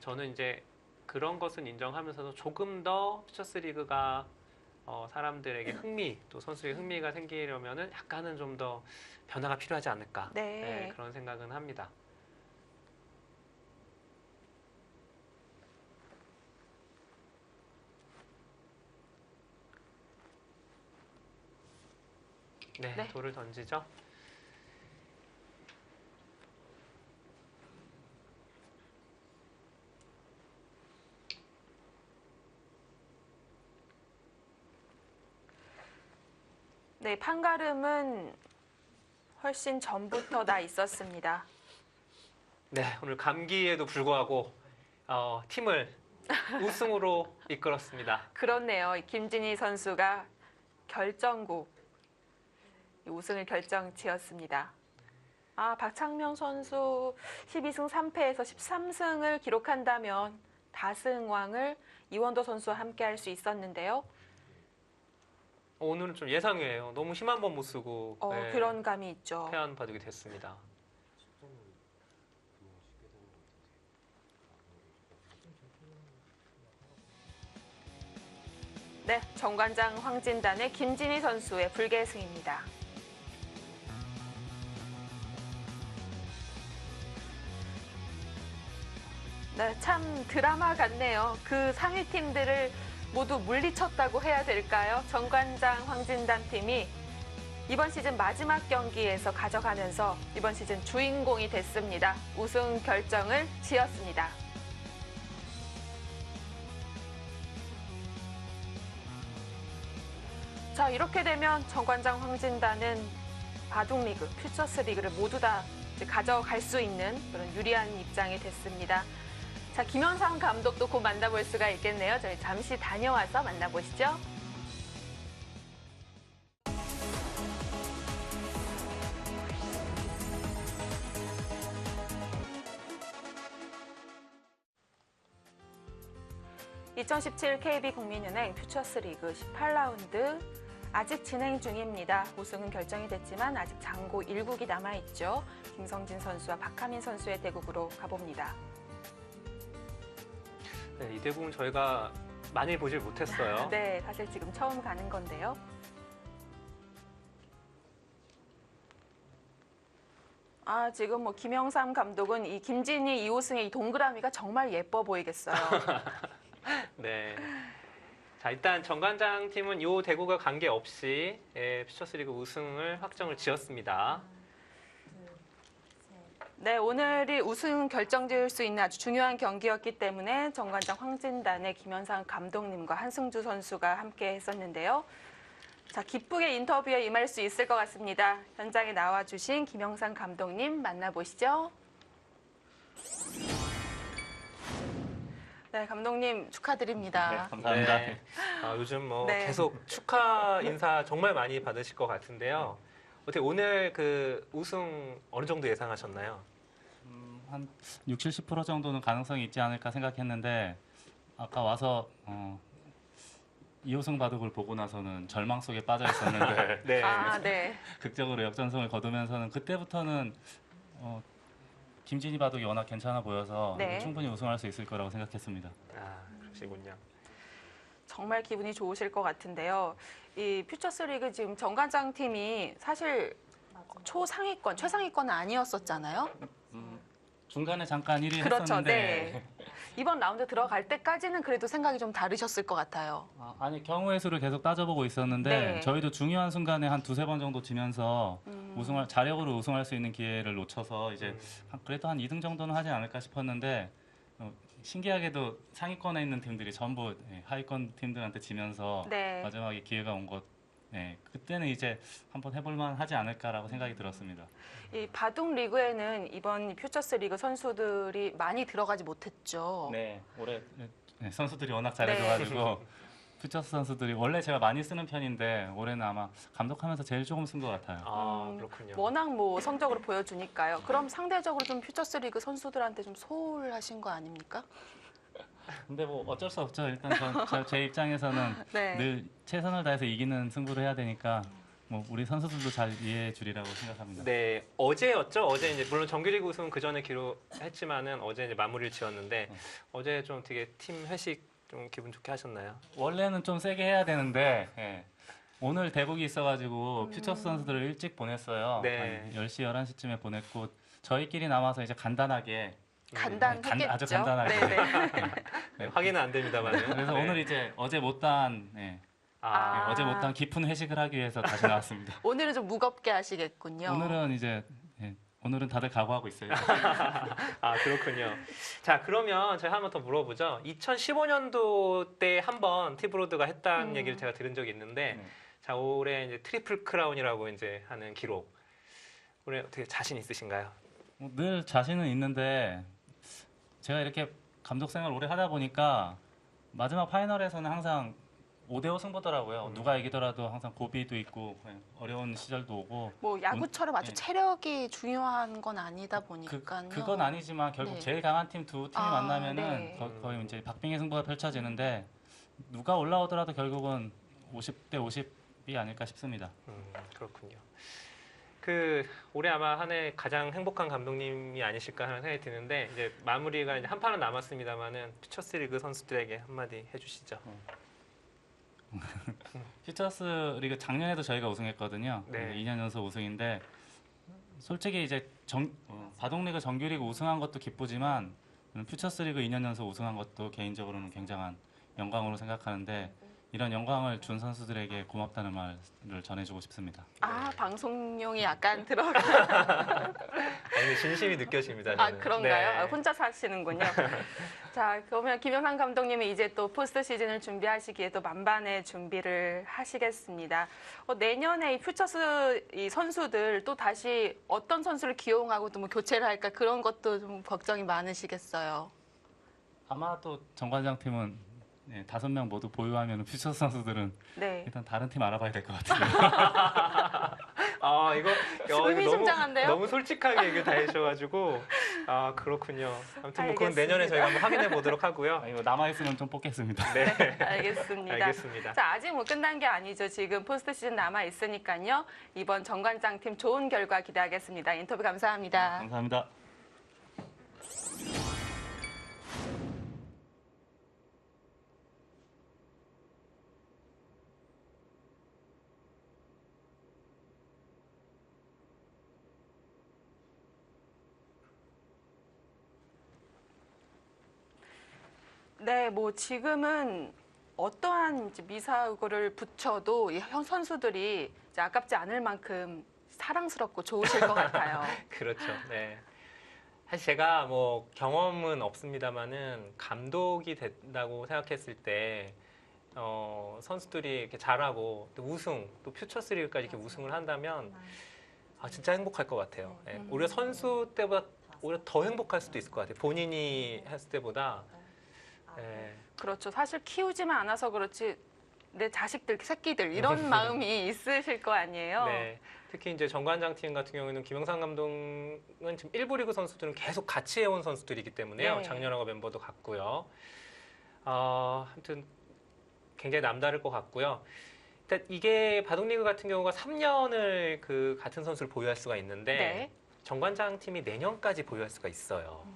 저는 이제 그런 것은 인정하면서도 조금 더 퓨처스 리그가 사람들에게 흥미 또 선수의 흥미가 생기려면은 약간은 좀 더 변화가 필요하지 않을까 네. 그런 생각은 합니다. 네, 네. 돌을 던지죠. 네, 판가름은 훨씬 전부터 나 있었습니다. 네, 오늘 감기에도 불구하고 팀을 우승으로 이끌었습니다. 그렇네요. 이 김진희 선수가 결정국 이 우승을 결정지었습니다. 박창명 선수 12승 3패에서 13승을 기록한다면 다승왕을 이원도 선수와 함께 할 수 있었는데요. 오늘은 좀 예상외예요. 너무 힘 한 번 못 쓰고 네, 그런 감이 있죠. 패한 바둑이 됐습니다. 네, 정관장 황진단의 김진희 선수의 불계승입니다. 네, 참 드라마 같네요. 그 상위 팀들을 모두 물리쳤다고 해야 될까요? 정관장 황진단 팀이 이번 시즌 마지막 경기에서 가져가면서 이번 시즌 주인공이 됐습니다. 우승 결정을 지었습니다. 자, 이렇게 되면 정관장 황진단은 바둑리그, 퓨처스 리그를 모두 다 이제 가져갈 수 있는 그런 유리한 입장이 됐습니다. 자, 김현상 감독도 곧 만나볼 수가 있겠네요. 저희 잠시 다녀와서 만나보시죠. (2017) KB국민은행 퓨처스리그 18라운드 아직 진행 중입니다. 우승은 결정이 됐지만 아직 장고 1국이 남아있죠. 김성진 선수와 박하민 선수의 대국으로 가봅니다. 네, 이 대국은 저희가 많이 보질 못했어요. 네, 사실 지금 처음 가는 건데요. 지금 뭐 김영삼 감독은 이 김진희 2호승의 이 동그라미가 정말 예뻐 보이겠어요. 네. 자, 일단 정관장 팀은 이 대구가 관계없이 퓨처스리그 우승을 확정을 지었습니다. 네, 오늘이 우승 결정지을 수 있는 아주 중요한 경기였기 때문에 정관장 황진단의 김현상 감독님과 한승주 선수가 함께 했었는데요. 자, 기쁘게 인터뷰에 임할 수 있을 것 같습니다. 현장에 나와주신 김영상 감독님 만나보시죠. 네, 감독님 축하드립니다. 네, 감사합니다. 네. 요즘 뭐 네. 계속 축하 인사 정말 많이 받으실 것 같은데요. 어떻게 오늘 그 우승 어느 정도 예상하셨나요? 한 60, 70% 정도는 가능성이 있지 않을까 생각했는데 아까 와서 이호승 바둑을 보고 나서는 절망 속에 빠져 있었는데 네. 네. 극적으로 역전승을 거두면서는 그때부터는 김진희 바둑이 워낙 괜찮아 보여서 네. 충분히 우승할 수 있을 거라고 생각했습니다. 그러시군요. 정말 기분이 좋으실 것 같은데요. 이 퓨처스리그 지금 정관장 팀이 사실 초상위권, 최상위권은 아니었었잖아요. 중간에 잠깐 1위 그렇죠. 했었는데 네. 이번 라운드 들어갈 때까지는 그래도 생각이 좀 다르셨을 것 같아요. 아니 경우의 수를 계속 따져보고 있었는데 네. 저희도 중요한 순간에 한 두세 번 정도 지면서 자력으로 우승할 수 있는 기회를 놓쳐서 이제 그래도 한 2등 정도는 하지 않을까 싶었는데 신기하게도 상위권에 있는 팀들이 전부 하위권 팀들한테 지면서 네. 마지막에 기회가 온 것 그때는 이제 한번 해볼만 하지 않을까라고 생각이 들었습니다. 이 바둑 리그에는 이번 퓨처스 리그 선수들이 많이 들어가지 못했죠. 네, 올해 선수들이 워낙 잘해줘가지고 퓨처스 선수들이 원래 제가 많이 쓰는 편인데 올해는 아마 감독하면서 제일 조금 쓴 것 같아요. 그렇군요. 워낙 뭐 성적으로 보여주니까요. 그럼 상대적으로 좀 퓨처스 리그 선수들한테 좀 소홀하신 거 아닙니까? 근데 뭐 어쩔 수 없죠. 일단 제 입장에서는 네. 늘 최선을 다해서 이기는 승부를 해야 되니까 뭐 우리 선수들도 잘 이해해 주리라고 생각합니다. 네, 어제였죠. 어제 이제 물론 정규리그 우승은 그 전에 기록했지만은 어제 이제 마무리를 지었는데 어제 좀 되게 팀 회식 좀 기분 좋게 하셨나요? 원래는 좀 세게 해야 되는데 오늘 대국이 있어가지고 퓨처스 선수들을 일찍 보냈어요. 네. 한 10시, 11시쯤에 보냈고 저희끼리 남아서 이제 간단하게 간단했겠죠. 아주 간단하게. 네네. 확인은 안 됩니다만. 그래서 오늘 이제 어제 못다한 어제 못다한 깊은 회식을 하기 위해서 다시 나왔습니다. 오늘은 좀 무겁게 하시겠군요. 오늘은 다들 각오하고 있어요. 그렇군요. 자, 그러면 제가 한 번 더 물어보죠. 2015년도 때 한 번 티브로드가 했다는 얘기를 제가 들은 적이 있는데 자, 올해 이제 트리플 크라운이라고 이제 하는 기록. 올해 어떻게 자신 있으신가요? 늘 자신은 있는데 제가 이렇게 감독 생활 오래 하다 보니까 마지막 파이널에서는 항상 5대5 승부더라고요. 누가 이기더라도 항상 고비도 있고 어려운 시절도 오고 뭐 야구처럼 아주 네. 체력이 중요한 건 아니다 보니까요. 그건 아니지만 결국 네. 제일 강한 팀 두 팀이 아, 만나면은 네. 거의 이제 박빙의 승부가 펼쳐지는데 누가 올라오더라도 결국은 50대 50이 아닐까 싶습니다. 그렇군요. 그 올해 아마 한 해 가장 행복한 감독님이 아니실까 하는 생각이 드는데 이제 마무리가 이제 한 판은 남았습니다만은 퓨처스리그 선수들에게 한마디 해주시죠. 퓨처스 리그 작년에도 저희가 우승했거든요. 네. 2년 연속 우승인데 솔직히 이제 바동리그 정규리그 우승한 것도 기쁘지만 저는 퓨처스 리그 2년 연속 우승한 것도 개인적으로는 굉장한 영광으로 생각하는데 이런 영광을 준 선수들에게 고맙다는 말을 전해주고 싶습니다. 아, 방송용이 약간 들어가. 아니, 근데 진심이 느껴집니다. 아, 저는. 그런가요? 네. 아, 혼자 사시는군요. 자, 그러면 김영삼 감독님이 이제 또 포스트 시즌을 준비하시기에 또 만반의 준비를 하시겠습니다. 내년에 이 퓨처스 이 선수들 또 다시 어떤 선수를 기용하고 또 뭐 교체를 할까 그런 것도 좀 걱정이 많으시겠어요. 아마도 정관장 팀은 5명 모두 보유하면 퓨처스 선수들은 네. 일단 다른 팀 알아봐야 될 것 같은데. 아, 이거 의미심장한데요? 너무 솔직하게 얘기 다 해주셔가지고 아, 그렇군요. 아무튼 뭐 그건 알겠습니다. 내년에 저희가 한번 확인해 보도록 하고요. 이거 남아있으면 좀 뽑겠습니다. 네, 알겠습니다. 알겠습니다. 자, 아직 뭐 끝난 게 아니죠. 지금 포스트 시즌 남아 있으니까요. 이번 정관장 팀 좋은 결과 기대하겠습니다. 인터뷰 감사합니다. 감사합니다. 네, 뭐 지금은 어떠한 이제 미사고를 붙여도 이 선수들이 이제 아깝지 않을 만큼 사랑스럽고 좋으실 것 같아요. 그렇죠. 네. 사실 제가 뭐 경험은 없습니다만은 감독이 된다고 생각했을 때 선수들이 이렇게 잘하고 또 우승, 또 퓨처스리그까지 이렇게 우승을 한다면 아, 진짜 행복할 것 같아요. 네. 오히려 선수 때보다 오히려 더 행복할 수도 있을 것 같아요. 본인이 했을 때보다. 네. 그렇죠. 사실 키우지만 않아서 그렇지 내 자식들, 새끼들 이런 마음이 있으실 거 아니에요. 네. 특히 이제 정관장 팀 같은 경우에는 김영삼 감독은 지금 1부 리그 선수들은 계속 같이 해온 선수들이기 때문에요. 네. 작년하고 멤버도 같고요. 아무튼 굉장히 남다를 것 같고요. 일단 이게 바둑리그 같은 경우가 3년을 그 같은 선수를 보유할 수가 있는데 네. 정관장 팀이 내년까지 보유할 수가 있어요.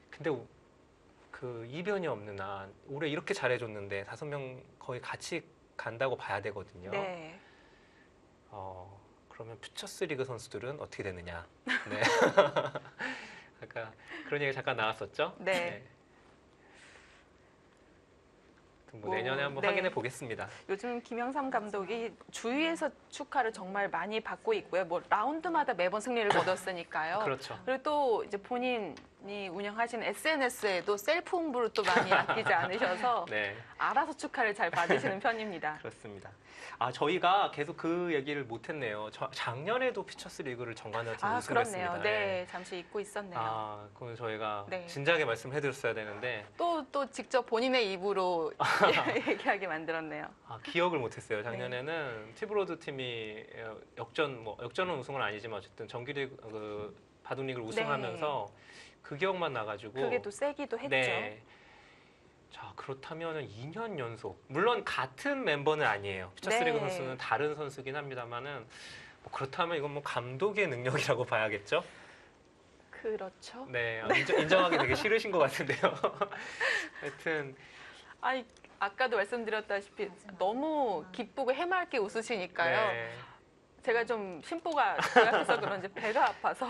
근데 그 이변이 없는 한 올해 이렇게 잘해줬는데 5명 거의 같이 간다고 봐야 되거든요. 네. 그러면 퓨처스리그 선수들은 어떻게 되느냐? 네. 아까 그런 얘기 잠깐 나왔었죠? 네. 뭐 내년에 한번 네. 확인해 보겠습니다. 요즘 김영삼 감독이 주위에서 축하를 정말 많이 받고 있고요. 뭐 라운드마다 매번 승리를 거뒀으니까요. 그렇죠. 그리고 또 이제 본인이 운영하시는 SNS에도 셀프 홍보를 또 많이 아끼지 않으셔서 네, 알아서 축하를 잘 받으시는 편입니다. 그렇습니다. 아, 저희가 계속 그 얘기를 못했네요. 작년에도 퓨처스 리그를 정관장팀 아, 우승했습니다. 그렇네요. 네, 잠시 잊고 있었네요. 아, 그건 저희가 네. 진작에 말씀해드렸어야 되는데 또 직접 본인의 입으로 얘기하게 만들었네요. 기억을 못했어요. 작년에는 티브로드 팀이 역전은 우승은 아니지만 어쨌든 정규리그 그 바둑리그를 우승하면서 그 기억만 나가지고 그게 또 세기도 했죠. 네. 자, 그렇다면 2년 연속. 물론 같은 멤버는 아니에요. 퓨처스리그 네. 선수는 다른 선수긴 합니다만은 뭐 그렇다면 이건 뭐 감독의 능력이라고 봐야겠죠? 그렇죠. 네, 인정하기 되게 싫으신 것 같은데요. 하여튼 아니 아까도 말씀드렸다시피 너무 기쁘고 해맑게 웃으시니까요. 네. 제가 좀 심보가 고약해서 그런지 배가 아파서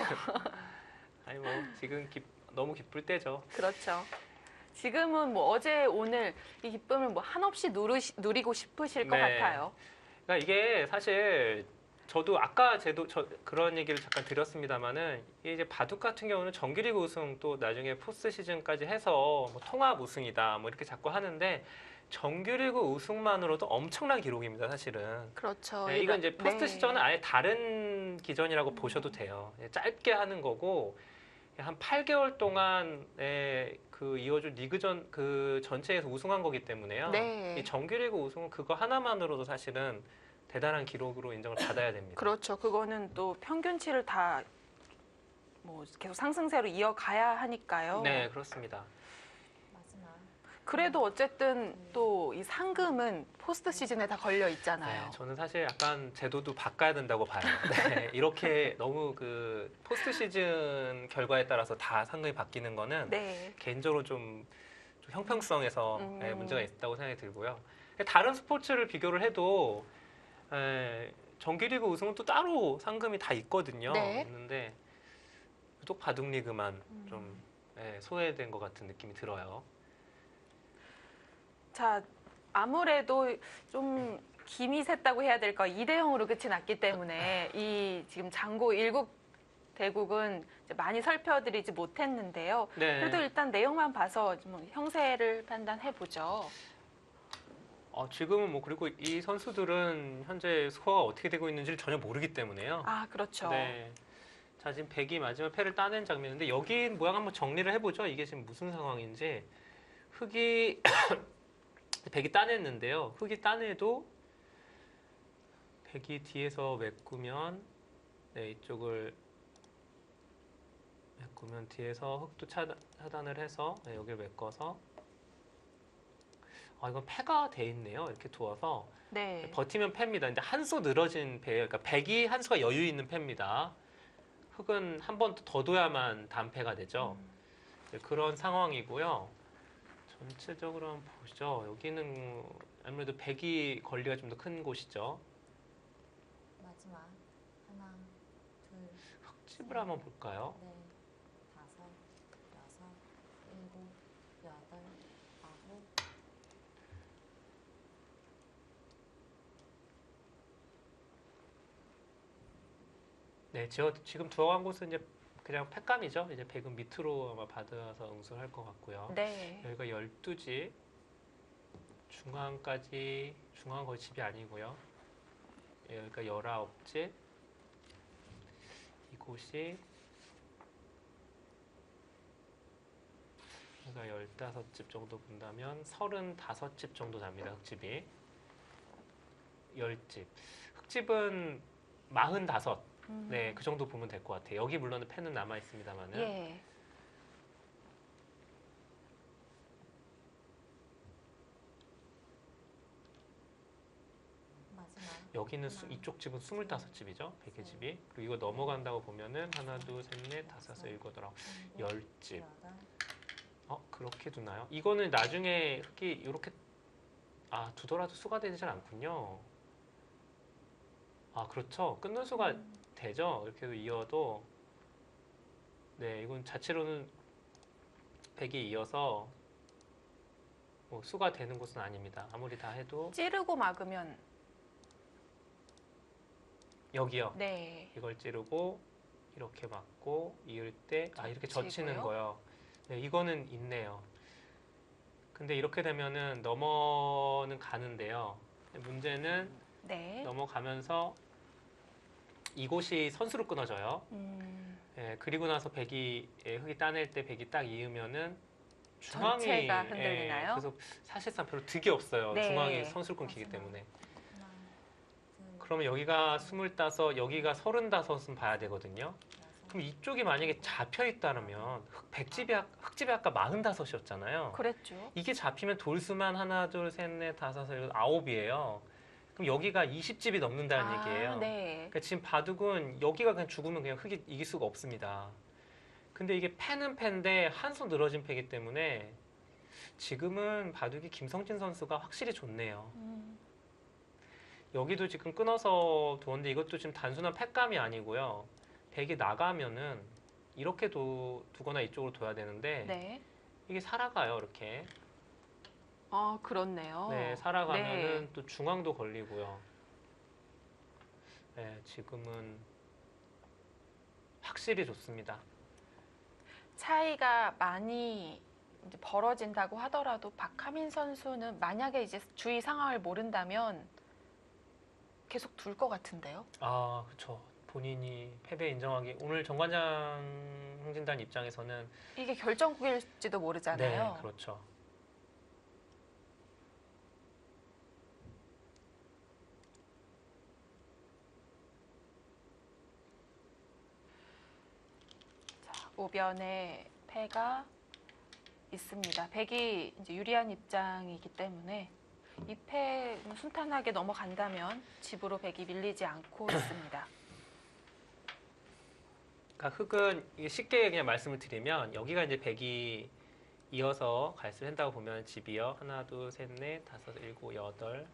아니 뭐 지금 너무 기쁠 때죠. 그렇죠. 지금은 뭐 어제 오늘 이 기쁨을 뭐 한없이 누리고 싶으실 것 네. 같아요. 그러니까 이게 사실 저도 아까 그런 얘기를 잠깐 드렸습니다만은 이제 바둑 같은 경우는 정규리그 우승 또 나중에 포스트 시즌까지 해서 뭐 통합 우승이다 뭐 이렇게 자꾸 하는데 정규리그 우승만으로도 엄청난 기록입니다, 사실은. 그렇죠. 네, 이건 이제 포스트 네. 시즌은 아예 다른 기전이라고 보셔도 돼요. 짧게 하는 거고 한 8개월 동안에 그 이어준 리그전 그 전체에서 우승한 거기 때문에요. 네. 이 정규리그 우승은 그거 하나만으로도 사실은 대단한 기록으로 인정을 받아야 됩니다. 그렇죠. 그거는 또 평균치를 다 뭐 계속 상승세로 이어가야 하니까요. 네, 그렇습니다. 마지막. 그래도 어쨌든 또 이 상금은 포스트 시즌에 다 걸려 있잖아요. 네, 저는 사실 약간 제도도 바꿔야 된다고 봐요. 네, 이렇게 너무 그 포스트 시즌 결과에 따라서 다 상금이 바뀌는 거는 네. 개인적으로 좀 형평성에서 음. 문제가 있다고 생각이 들고요. 다른 스포츠를 비교를 해도 정규리그 우승은 또 따로 상금이 다 있거든요. 네. 있는데 유독 바둑리그만 좀 소외된 것 같은 느낌이 들어요. 자, 아무래도 좀 김이 샜다고 해야 될까 2대0으로 끝이 났기 때문에 이 지금 장고 일국 대국은 이제 많이 살펴드리지 못했는데요. 네. 그래도 일단 내용만 봐서 좀 형세를 판단해 보죠. 지금은 뭐 그리고 이 선수들은 현재 스코어가 어떻게 되고 있는지를 전혀 모르기 때문에요. 아, 그렇죠. 네. 자, 지금 백이 마지막 패를 따낸 장면인데 여기 모양 한번 정리를 해보죠. 이게 지금 무슨 상황인지. 흑이 백이 따냈는데요. 흑이 따내도 백이 뒤에서 메꾸면 이쪽을 메꾸면 뒤에서 흑도 차단을 해서 여기를 메꿔서 이건 패가 돼 있네요. 이렇게 두어서 네. 버티면 패입니다. 근데 한 수 늘어진 패예요. 그러니까 백이 한 수가 여유 있는 패입니다. 흑은 한 번 더 둬야만 단패가 되죠. 그런 상황이고요. 전체적으로 한번 보시죠. 여기는 아무래도 백이 권리가 좀 더 큰 곳이죠. 마지막. 하나, 둘, 흑집을 한번 볼까요? 넷, 다섯, 여섯, 일곱, 여덟, 아홉. 네, 지금 들어간 곳은 이제 그냥 패감이죠. 이제 백은 밑으로 아마 받아서 응수할 것 같고요. 네. 여기가 12집, 중앙까지, 중앙 거의 집이 아니고요. 여기가 19집, 이곳이 여기가 15집 정도 본다면 35집 정도 납니다. 흑집이. 10집. 흑집은 45. 네, 그 정도 보면 될 것 같아요. 여기 물론 펜은 남아 있습니다만은. 예. 마지막. 여기는 이쪽 집은 25집이죠. 백의 집이. 그리고 이거 넘어간다고 보면은 하나, 둘, 셋, 넷, 다섯, 여섯, 일곱, 여덟, 아홉, 10집. 여덟. 그렇게 두나요? 이거는 나중에 흑이 이렇게 두더라도 수가 되지 않군요. 그렇죠. 끊는 수가 되죠. 이렇게 해도 이어도 네, 이건 자체로는 백이 이어서 뭐 수가 되는 곳은 아닙니다. 아무리 다 해도 찌르고 막으면 여기요. 네. 이걸 찌르고 이렇게 맞고 이을 때 이렇게 젖히는 젖히고요. 거요. 네, 이거는 있네요. 근데 이렇게 되면은 넘어는 가는데요. 문제는 네. 넘어가면서 이곳이 선수로 끊어져요. 그리고 나서 흑이 따낼 때 백이 딱 이으면은 중앙이 전체가 흔들리나요? 그래서 사실상 별로 득이 없어요. 네. 중앙이 선수로 끊기기 때문에. 하나, 둘, 그러면 여기가 25, 여기가 35은 봐야 되거든요. 여섯. 그럼 이쪽이 만약에 잡혀 있다면 흑집이 아까 45이었잖아요. 그랬죠. 이게 잡히면 돌수만 하나, 둘, 셋, 넷, 다섯, 여섯, 일곱, 9이에요. 그럼 여기가 20집이 넘는다는 얘기예요. 네. 그러니까 지금 바둑은 여기가 그냥 죽으면 그냥 흑이 이길 수가 없습니다. 근데 이게 패는 패인데 한 수 늘어진 패이기 때문에 지금은 바둑이 김성진 선수가 확실히 좋네요. 여기도 지금 끊어서 두었는데 이것도 지금 단순한 패감이 아니고요. 백이 나가면은 이렇게 두거나 이쪽으로 둬야 되는데 네. 이게 살아가요, 이렇게. 그렇네요. 네, 살아가면은 네. 또 중앙도 걸리고요. 예, 지금은 확실히 좋습니다. 차이가 많이 이제 벌어진다고 하더라도 박하민 선수는 만약에 이제 주위 상황을 모른다면 계속 둘 것 같은데요. 아, 그렇죠. 본인이 패배 인정하기 오늘 정관장 흥진단 입장에서는 이게 결정국일지도 모르잖아요. 네, 그렇죠. 오변에 패가 있습니다. 백이 이제 유리한 입장이기 때문에 이 패 순탄하게 넘어간다면 집으로 백이 밀리지 않고 있습니다. 그러니까 흙은 이게 쉽게 그냥 말씀을 드리면 여기가 이제 백이 이어서 갈수를 한다고 보면 집이요. 하나, 둘, 셋, 넷, 다섯, 일곱, 여덟,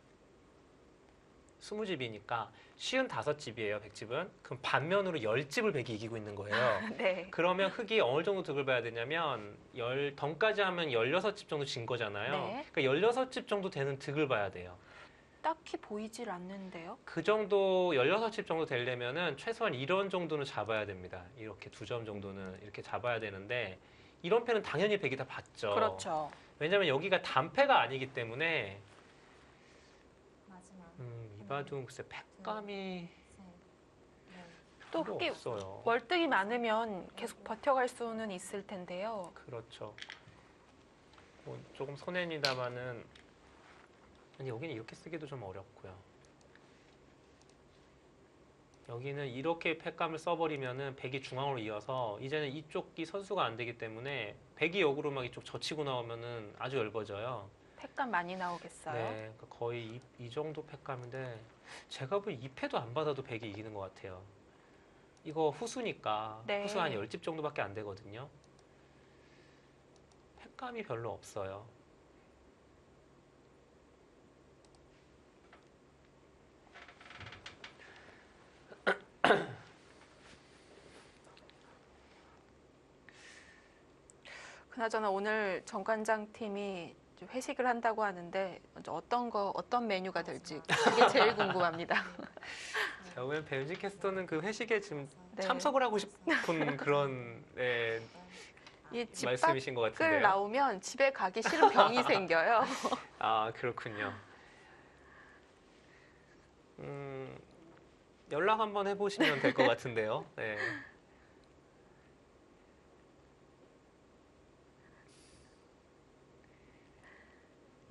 20집이니까 55집이에요, 백집은. 그럼 반면으로 10집을 백이 이기고 있는 거예요. 네. 그러면 흙이 어느 정도 득을 봐야 되냐면 덩까지 하면 16집 정도 진 거잖아요. 네. 그러니까 16집 정도 되는 득을 봐야 돼요. 딱히 보이질 않는데요. 그 정도 16집 정도 되려면은 최소한 이런 정도는 잡아야 됩니다. 이렇게 2점 정도는 이렇게 잡아야 되는데 이런 패는 당연히 백이 다 봤죠. 그렇죠. 왜냐면 여기가 단패가 아니기 때문에 마지막 이 봐도 글쎄 패감이 셋, 넷, 또 별로 흙이 없어요. 월등히 많으면 계속 버텨갈 수는 있을 텐데요. 그렇죠. 뭐 조금 손해입니다만은 아니 여기는 이렇게 쓰기도 좀 어렵고요. 여기는 이렇게 패감을 써버리면은 백이 중앙으로 이어서 이제는 이쪽이 선수가 안 되기 때문에 백이 역으로 막 이쪽 젖히고 나오면은 아주 넓어져요. 패감 많이 나오겠어요. 네, 그러니까 거의 이 정도 패감인데 제가 보기 2패도 안 받아도 백이 이기는 것 같아요. 이거 후수니까 네. 후수 한 10집 정도밖에 안 되거든요. 패감이 별로 없어요. 그나저나 오늘 정관장 팀이 좀 회식을 한다고 하는데 먼저 어떤 메뉴가 될지 그게 제일 궁금합니다. 자, 오늘 배은지 캐스터는 그 회식에 지금 네. 참석을 하고 싶은 그런 이 집 말씀이신 것 밖을 같은데요. 나오면 집에 가기 싫은 병이 생겨요. 아, 그렇군요. 연락 한번 해보시면 될 것 같은데요. 네.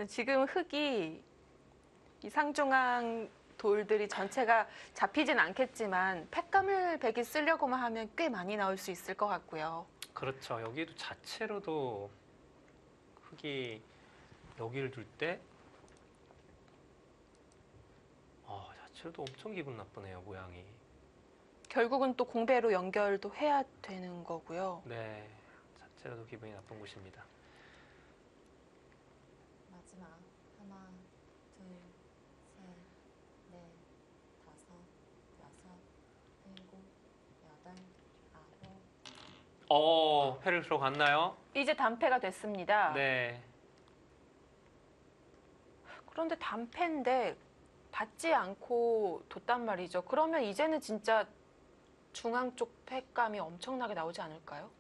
지금 흙이 이 상중앙 돌들이 전체가 잡히진 않겠지만 팩감을 백이 쓰려고만 하면 꽤 많이 나올 수 있을 것 같고요. 그렇죠. 여기도 자체로도 흙이 여기를 둘 때 자체로도 엄청 기분 나쁘네요, 모양이. 결국은 또 공배로 연결도 해야 되는 거고요. 네, 자체로도 기분이 나쁜 곳입니다. 마지막 하나, 둘, 셋, 넷, 다섯, 여섯, 일곱, 여덟, 아홉. 패를 들어갔나요? 이제 단패가 됐습니다. 네. 그런데 단패인데 받지 않고 뒀단 말이죠. 그러면 이제는 진짜 중앙 쪽 팩감이 엄청나게 나오지 않을까요?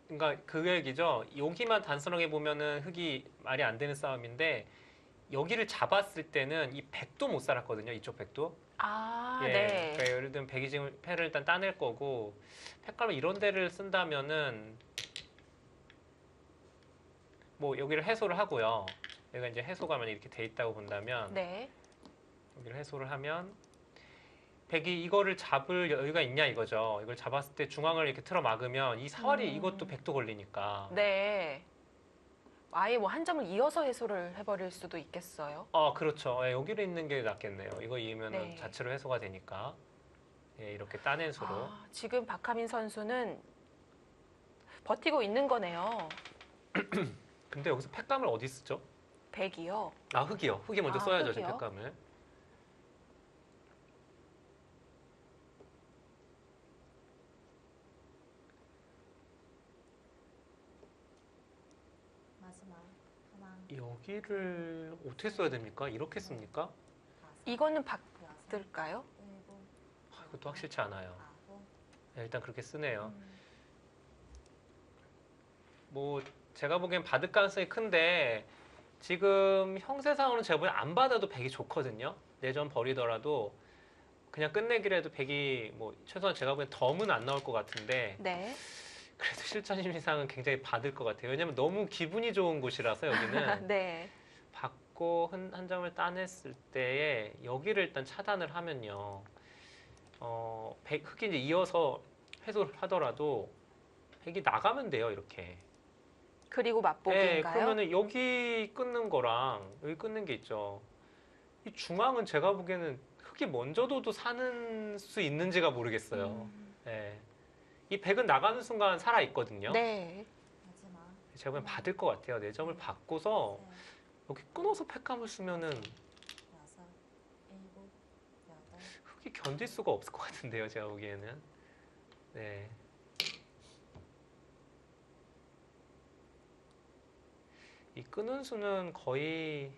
그러니까 그 얘기죠. 여기만 단순하게 보면은 흙이 말이 안 되는 싸움인데 여기를 잡았을 때는 이 백도 못 살았거든요. 이쪽 백도. 아, 예, 네. 그러니까 예를 들면 백이 지금 패를 일단 따낼 거고 패감을 이런 데를 쓴다면은 뭐 여기를 해소를 하고요. 여기가 이제 해소가 만약 이렇게 돼 있다고 본다면 네. 여기를 해소를 하면 백이 이거를 잡을 여유가 있냐 이거죠. 이걸 잡았을 때 중앙을 이렇게 틀어 막으면 이 사활이 이것도 백도 걸리니까. 네. 아예 뭐 한 점을 이어서 해소를 해버릴 수도 있겠어요. 그렇죠. 예, 여기로 있는 게 낫겠네요. 이거 이으면은 네. 자체로 해소가 되니까. 예, 이렇게 따낸 수로. 지금 박하민 선수는 버티고 있는 거네요. 근데 여기서 팩감을 어디 쓰죠? 백이요. 흙이요. 흙이 먼저 아, 써야죠, 지금 흙이요? 팩감을. 마지막 하나, 여기를 어떻게 써야 됩니까? 이렇게 씁니까? 이거는 여섯, 받을까요? 일곱, 이것도 확실치 않아요. 아홉, 네, 일단 그렇게 쓰네요. 음. 뭐 제가 보기엔 받을 가능성이 큰데 지금 형세상으로는 제가 보기엔 안 받아도 100이 좋거든요. 내전 버리더라도 그냥 끝내기라도 100이 뭐 최소한 제가 보기엔 덤은 안 나올 것 같은데 네. 그래도 실전 심리상은 굉장히 받을 것 같아요. 왜냐면 너무 기분이 좋은 곳이라서 여기는 네. 받고 한 점을 따냈을 때에 여기를 일단 차단을 하면요. 흑이 이제 이어서 해소를 하더라도 100이 나가면 돼요, 이렇게. 그리고 네, 맛보기인가요? 그러면은 여기 끊는 거랑 여기 끊는 게 있죠. 이 중앙은 제가 보기에는 흑이 먼저 둬도 사는 수 있는지가 모르겠어요. 네. 이 100은 나가는 순간 살아 있거든요. 네. 마지막 제가 보기엔 받을 것 같아요. 4점을 받고서 셋, 여기 끊어서 팩감을 쓰면은 여섯, 일곱, 여덟, 흑이 견딜 수가 없을 것 같은데요, 제가 보기에는. 네. 이 끊은 수는 거의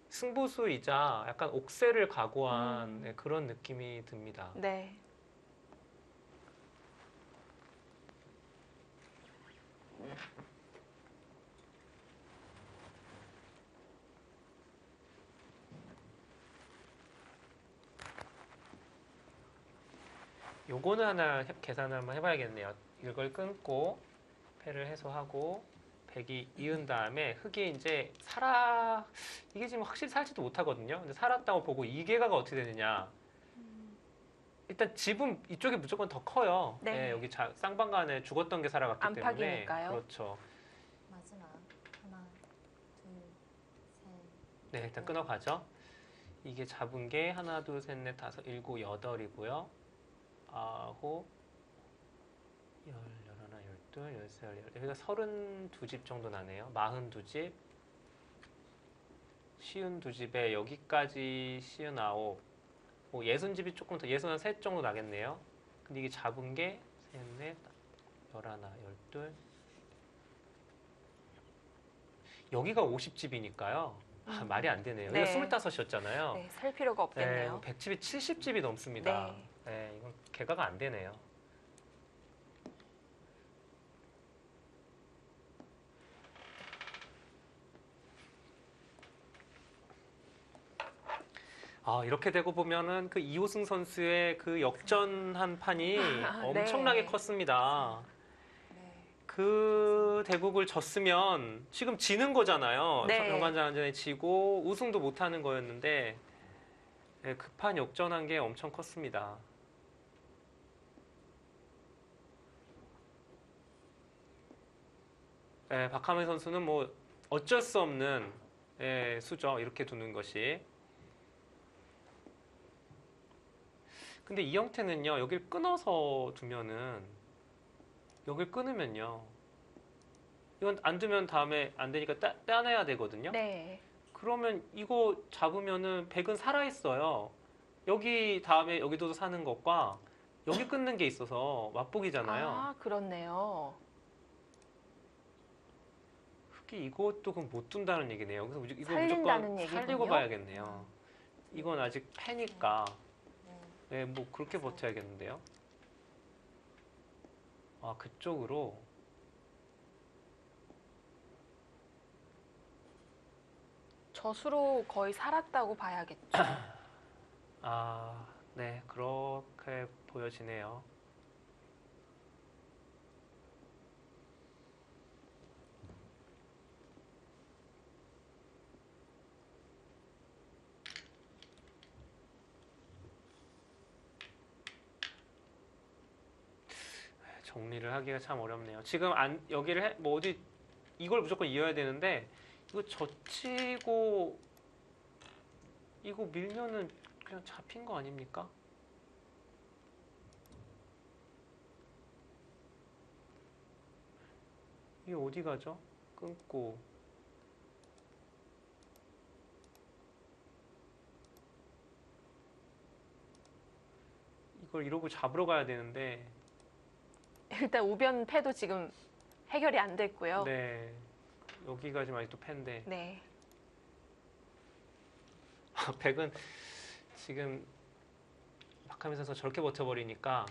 승부수이자 약간 옥세를 각오한 네, 그런 느낌이 듭니다. 네. 요거는 하나 계산을 한번 해봐야겠네요. 이걸 끊고 패를 해소하고 100이 이은 다음에 흑이 이제 이게 지금 확실히 살지도 못하거든요. 근데 살았다고 보고 이계가가 어떻게 되느냐. 일단 집은 이쪽이 무조건 더 커요. 네. 네, 여기 쌍방간에 죽었던 게 살아갔기 때문에. 안팎이니까요. 그렇죠. 마지막 하나, 둘, 셋, 네, 일단 끊어가죠. 이게 잡은 게 하나, 둘, 셋, 넷, 다섯, 일곱, 여덟이고요. 아홉, 열, 열하나, 열둘, 열세, 열여덟. 여기가 32집 정도 나네요. 42집, 52집에 여기까지 59. 뭐 60집이 조금 더 63 정도 나겠네요. 근데 이게 잡은 게 셋, 넷, 열하나, 열둘. 여기가 50집이니까요. 말이 안 되네요. 네. 여기가 25이었잖아요. 네. 살 필요가 없겠네요. 100집이 70집이 넘습니다. 네. 네, 이건 개가가 안 되네요. 이렇게 되고 보면은 그 이호승 선수의 그 역전한 판이 엄청나게 네. 컸습니다. 네, 그 대국을 졌으면 지금 지는 거잖아요. 네. 정관장전에 지고 우승도 못하는 거였는데 네, 급한 역전한 게 엄청 컸습니다. 네, 박하민 선수는 뭐 어쩔 수 없는 수죠. 이렇게 두는 것이. 근데 이 형태는요, 여길 끊어서 두면은, 여길 끊으면요, 이건 안 두면 다음에 안 되니까 따내야 되거든요. 네. 그러면 이거 잡으면은 100은 살아있어요. 여기 다음에 여기도 사는 것과 여기 끊는 게 있어서 맛보기잖아요. 아, 그렇네요. 흑이 이것도 그럼 못 둔다는 얘기네요. 그래서 이거 살린다는 무조건 얘기군요. 살리고 봐야겠네요. 이건 아직 패니까. 네, 네, 뭐 그렇게 버텨야겠는데요. 그쪽으로. 젖으로 거의 살았다고 봐야겠죠. 네, 그렇게 보여지네요. 정리를 하기가 참 어렵네요. 지금 여기를 뭐 어디 이걸 무조건 이어야 되는데 이거 젖히고 이거 밀면은 그냥 잡힌 거 아닙니까? 이게 어디 가죠? 끊고 이걸 이러고 잡으러 가야 되는데 일단 우변 패도 지금 해결이 안 됐고요. 네. 여기가 지금 아직도 패인데 네. 백은 지금 박하민 선수가 저렇게 버텨버리니까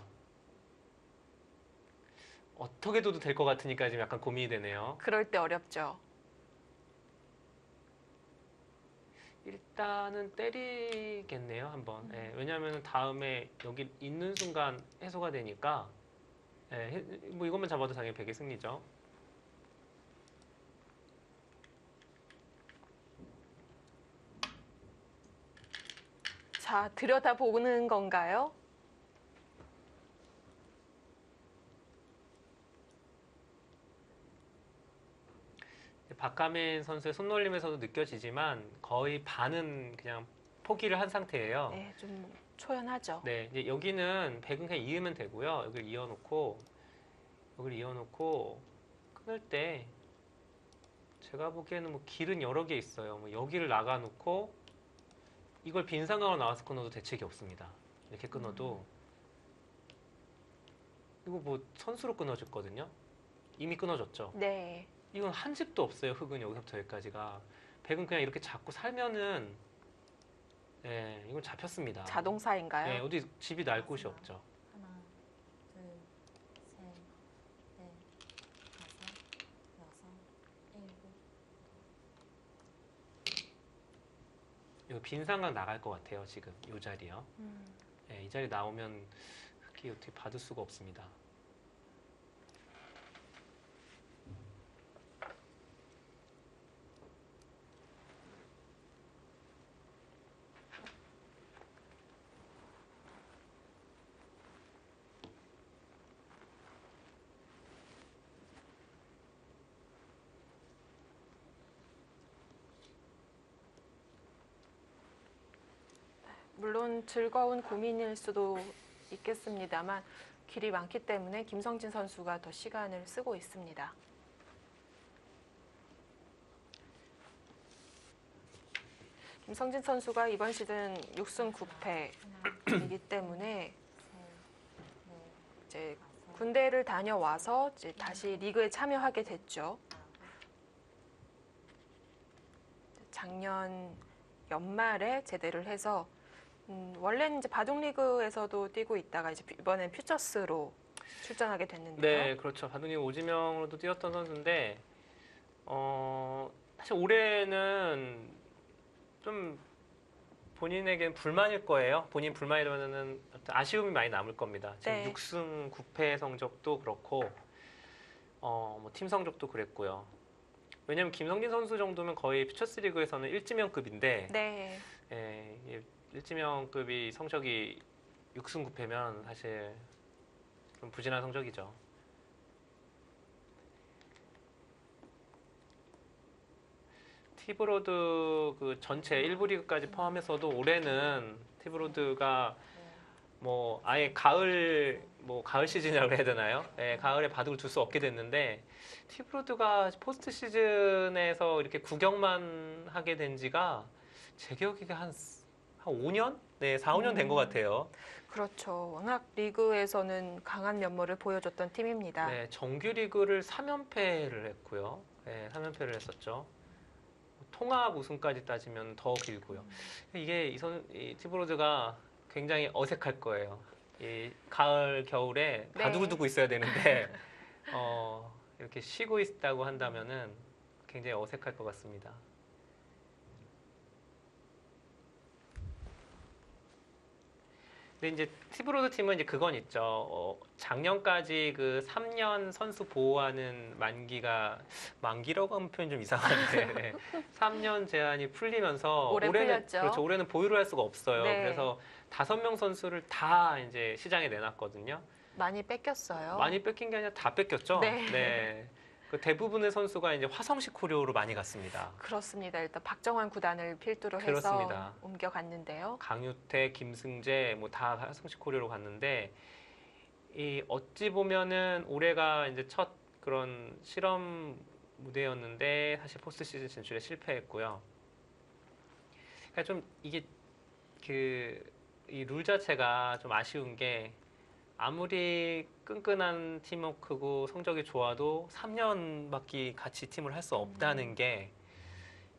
어떻게 둬도 될 것 같으니까 지금 약간 고민이 되네요. 그럴 때 어렵죠. 일단은 때리겠네요, 한번. 예, 왜냐하면 다음에 여기 있는 순간 해소가 되니까 예, 뭐 이것만 잡아도 당연히 백의 승리죠. 자, 들여다보는 건가요? 박가민 선수의 손놀림에서도 느껴지지만 거의 반은 그냥 포기를 한 상태예요. 네, 좀 초연하죠. 네, 이제 여기는 백은 그냥 이으면 되고요. 여기를 이어놓고 끊을 때 제가 보기에는 뭐 길은 여러 개 있어요. 뭐 여기를 나가놓고 이걸 빈 상황으로 나와서 끊어도 대책이 없습니다. 이렇게 끊어도 이거 뭐 선수로 끊어졌거든요. 이미 끊어졌죠. 네. 이건 한 집도 없어요. 흙은 여기서부터 여기까지가. 백은 그냥 이렇게 잡고 살면은 예, 이건 잡혔습니다. 자동사인가요? 예, 어디 집이 날 곳이 없죠. 하나, 둘, 셋, 넷, 다섯, 여섯, 일곱. 이거 빈 상황 나갈 것 같아요. 지금 이 자리요. 예, 이 자리 나오면 흙이 어떻게 받을 수가 없습니다. 물론 즐거운 고민일 수도 있겠습니다만 길이 많기 때문에 김성진 선수가 더 시간을 쓰고 있습니다. 김성진 선수가 이번 시즌 6승 9패이기 때문에 이제 군대를 다녀와서 이제 다시 리그에 참여하게 됐죠. 작년 연말에 제대를 해서 원래는 이제 바둑리그에서도 뛰고 있다가 이제 이번엔 퓨처스로 출전하게 됐는데요. 네, 그렇죠. 바둑님 오지명으로도 뛰었던 선수인데 사실 올해는 좀 본인에겐 불만일 거예요. 본인 불만이라면은 아쉬움이 많이 남을 겁니다. 지금 네. 6승 9패 성적도 그렇고 뭐 팀 성적도 그랬고요. 왜냐하면 김성진 선수 정도면 거의 퓨처스 리그에서는 일지명급인데 네. 예, 일지명급이 성적이 6승 9패면 사실 좀 부진한 성적이죠. 티브로드 그 전체 1부 리그까지 포함해서도 올해는 티브로드가 뭐 아예 가을 시즌이라고 해야 되나요? 예, 가을에 바둑을 둘 수 없게 됐는데 티브로드가 포스트 시즌에서 이렇게 구경만 하게 된 지가 제 기억에 한 5년? 네, 4, 5년 된 것 같아요. 그렇죠. 워낙 리그에서는 강한 면모를 보여줬던 팀입니다. 네, 정규 리그를 3연패를 했고요. 네, 3연패를 했었죠. 통합 우승까지 따지면 더 길고요. 이게 이 티브로드가 굉장히 어색할 거예요. 이 가을, 겨울에 네. 바둑을 두고 있어야 되는데 이렇게 쉬고 있다고 한다면은 굉장히 어색할 것 같습니다. 근데 이제 티브로드 팀은 이제 그건 있죠. 작년까지 그 3년 선수 보호하는 만기라고 하면 표현 좀 이상한데 3년 제한이 풀리면서 올해 올해는 풀렸죠. 그렇죠. 올해는 보유를 할 수가 없어요. 네. 그래서 5명 선수를 다 이제 시장에 내놨거든요. 많이 뺏겼어요. 많이 뺏긴 게 아니라 다 뺏겼죠. 네. 그 대부분의 선수가 이제 화성식 코리오로 많이 갔습니다. 그렇습니다. 일단 박정환 구단을 필두로 해서 그렇습니다. 옮겨갔는데요. 강유태, 김승재 뭐 다 화성식 코리오로 갔는데 이 어찌 보면은 올해가 이제 첫 그런 실험 무대였는데 사실 포스트 시즌 진출에 실패했고요. 그러니까 좀 이게 그 이 룰 자체가 좀 아쉬운 게 아무리 끈끈한 팀워크고 성적이 좋아도 3년밖에 같이 팀을 할 수 없다는 게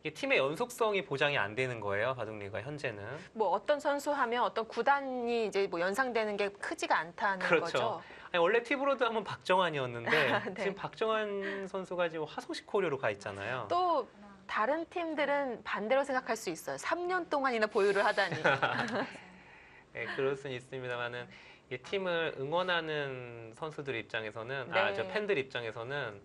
이게 팀의 연속성이 보장이 안 되는 거예요. 바둑리가 현재는. 뭐 어떤 선수 하면 어떤 구단이 이제 뭐 연상되는 게 크지가 않다는 그렇죠. 거죠. 아니, 원래 티브로드 하면 박정환이었는데 네. 지금 박정환 선수가 지금 화성식 코리아로 가 있잖아요. 또 다른 팀들은 반대로 생각할 수 있어요. 3년 동안이나 보유를 하다니. 네, 그럴 수는 있습니다만은 이 팀을 응원하는 선수들 입장에서는 네. 저 팬들 입장에서는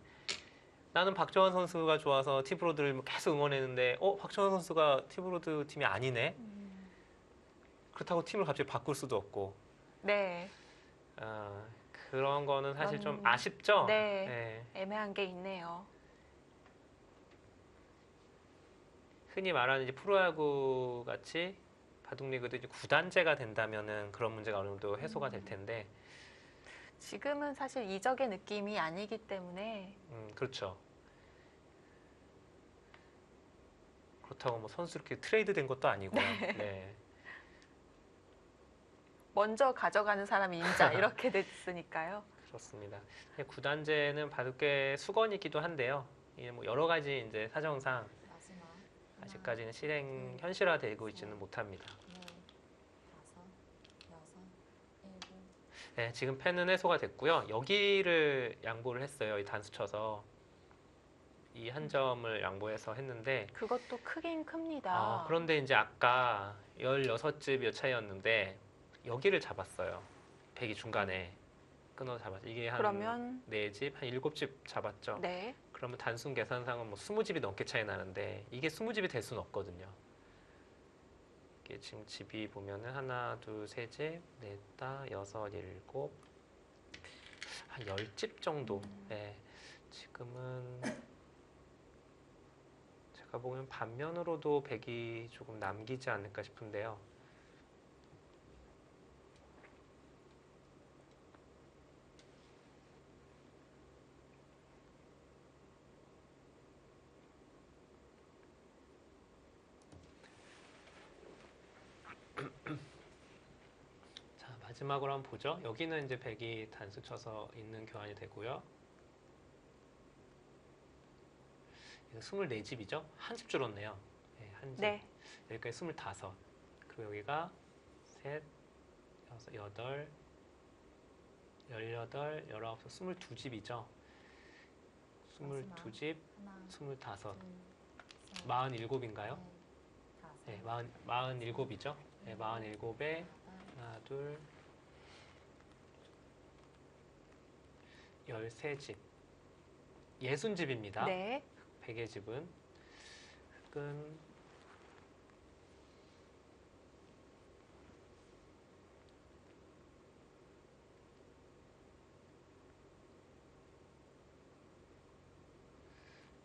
나는 박정환 선수가 좋아서 티브로드를 계속 응원했는데 박정환 선수가 티브로드 팀이 아니네. 그렇다고 팀을 갑자기 바꿀 수도 없고 네, 그런 거는 사실 좀 그런- 아쉽죠. 네. 애매한 게 있네요. 흔히 말하는 이제 프로야구 같이 바둑리그도 이제 구단제가 된다면은 그런 문제가 어느 정도 해소가 될 텐데, 지금은 사실 이적의 느낌이 아니기 때문에 그렇죠. 그렇다고 뭐 선수 이렇게 트레이드 된 것도 아니고, 네. 먼저 가져가는 사람이 임자 이렇게 됐으니까요. 그렇습니다. 구단제는 바둑계 수건이기도 한데요. 이게 뭐 여러 가지 이제 사정상 마지막. 아직까지는 실행 현실화되고 있지는 못합니다. 넷, 다섯, 여섯, 일곱. 네, 지금 펜은 해소가 됐고요. 여기를 양보를 했어요. 이 단수 쳐서 이 한 점을 양보해서 했는데, 그것도 크긴 큽니다. 그런데 이제 아까 16집 몇 차이였는데 여기를 잡았어요. 백이 중간에 끊어 잡았어요. 이게 한 그러면 4집, 한 7집 잡았죠. 네, 그러면 단순 계산상은 뭐 20집이 넘게 차이 나는데 이게 20집이 될 수는 없거든요. 이게 지금 집이 보면은 하나, 둘, 세 집, 넷, 다, 여섯, 일곱, 한 10집 정도. 네. 지금은 제가 보면 반면으로도 백이 조금 남기지 않을까 싶은데요. 자, 마지막으로 한번 보죠. 여기는 이제 백이 단수 쳐서 있는 교환이 되고요. 이거 24집이죠? 한 집 줄었네요. 네, 한 집. 네, 여기까지 25. 그리고 여기가 셋, 여섯, 여덟, 18, 19, 22집이죠. 22집, 하나, 25, 둘, 셋, 47인가요? 넷, 다섯, 네, 47이죠. 네, 47에 여덟, 하나, 둘, 13집. 60집입니다. 네. 백의 집은 흑은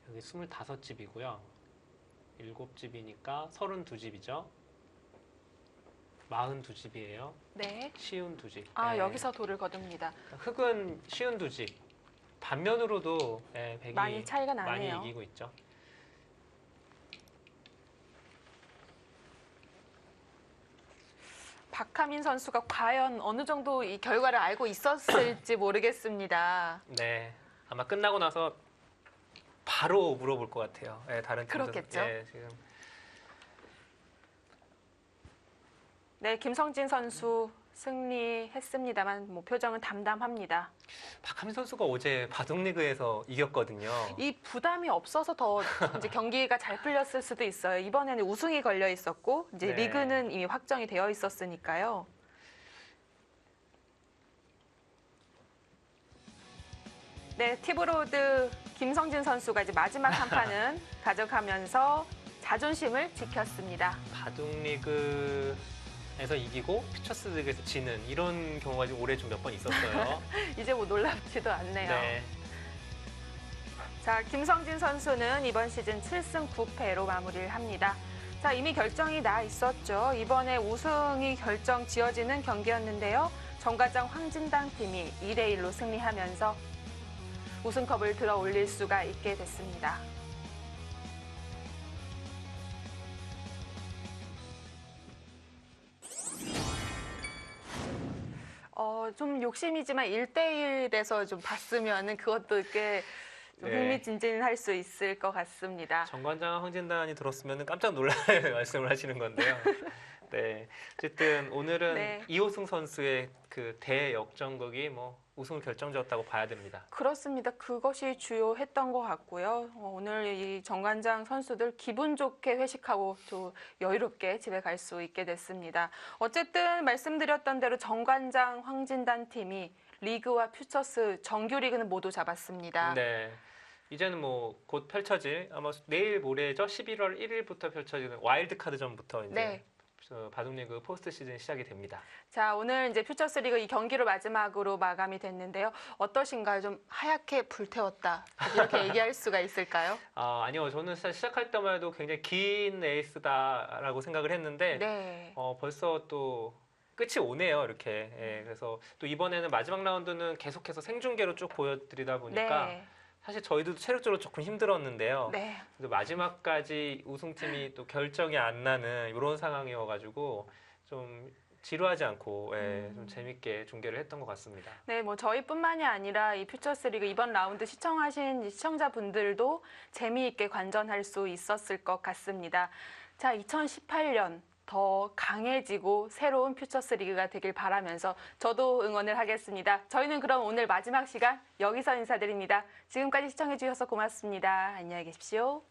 여기 25집이고요. 7집이니까 32집이죠. 42집이에요. 네. 쉬운 2집. 아, 여기서 돌을 거둡니다. 흑은 쉬운 2집. 반면으로도 백이 많이 차이가 많이 나네요. 이기고 있죠. 박하민 선수가 과연 어느 정도 이 결과를 알고 있었을지 모르겠습니다. 네, 아마 끝나고 나서 바로 물어볼 것 같아요. 네, 다른 팀들. 그렇겠죠. 네, 지금 네, 김성진 선수 승리했습니다만 뭐 표정은 담담합니다. 박하민 선수가 어제 바둑리그에서 이겼거든요. 이 부담이 없어서 더 이제 경기가 잘 풀렸을 수도 있어요. 이번에는 우승이 걸려 있었고 이제 네. 리그는 이미 확정이 되어 있었으니까요. 네, 티브로드 김성진 선수가 이제 마지막 한 판은 가져가면서 자존심을 지켰습니다. 바둑리그에서 이기고 퓨처스 리그에서 지는 이런 경우가 지금 올해 좀 몇 번 있었어요. 이제 뭐 놀랍지도 않네요. 네. 자, 김성진 선수는 이번 시즌 7승 9패로 마무리를 합니다. 자, 이미 결정이 나 있었죠. 이번에 우승이 결정 지어지는 경기였는데요. 정과장 황진당 팀이 2대1로 승리하면서 우승컵을 들어 올릴 수가 있게 됐습니다. 좀 욕심이지만 1대1에서 좀 봤으면은 그것도 꽤 좀 네. 흥미진진할 수 있을 것 같습니다. 정관장 황진단이 들었으면 깜짝 놀랄 말씀을 하시는 건데요. 네, 어쨌든 오늘은 네. 이호승 선수의 그 대역전극이 뭐 우승을 결정지었다고 봐야 됩니다. 그렇습니다. 그것이 주요했던 것 같고요. 오늘 이 정관장 선수들 기분 좋게 회식하고 또 여유롭게 집에 갈 수 있게 됐습니다. 어쨌든 말씀드렸던 대로 정관장 황진단 팀이 리그와 퓨처스 정규 리그는 모두 잡았습니다. 네. 이제는 뭐 곧 펼쳐질 아마 내일 모레죠. 11월 1일부터 펼쳐지는 와일드카드전부터 이제 네. 바둑리그 포스트 시즌 시작이 됩니다. 자, 오늘 이제 퓨처스 리그 이 경기로 마지막으로 마감이 됐는데요. 어떠신가요? 좀 하얗게 불태웠다. 이렇게 얘기할 수가 있을까요? 아니요. 저는 사실 시작할 때만 해도 굉장히 긴 레이스다라고 생각을 했는데 네. 벌써 또 끝이 오네요. 이렇게. 예, 그래서 또 이번에는 마지막 라운드는 계속해서 생중계로 쭉 보여드리다 보니까 네. 사실 저희도 체력적으로 조금 힘들었는데요. 네. 그래도 마지막까지 우승팀이 또 결정이 안 나는 이런 상황이어가지고 좀 지루하지 않고 좀 재밌게 중계를 했던 것 같습니다. 네, 뭐 저희뿐만이 아니라 이 퓨처스 리그 이번 라운드 시청하신 이 시청자분들도 재미있게 관전할 수 있었을 것 같습니다. 자, 2018년 더 강해지고 새로운 퓨처스 리그가 되길 바라면서 저도 응원을 하겠습니다. 저희는 그럼 오늘 마지막 시간 여기서 인사드립니다. 지금까지 시청해 주셔서 고맙습니다. 안녕히 계십시오.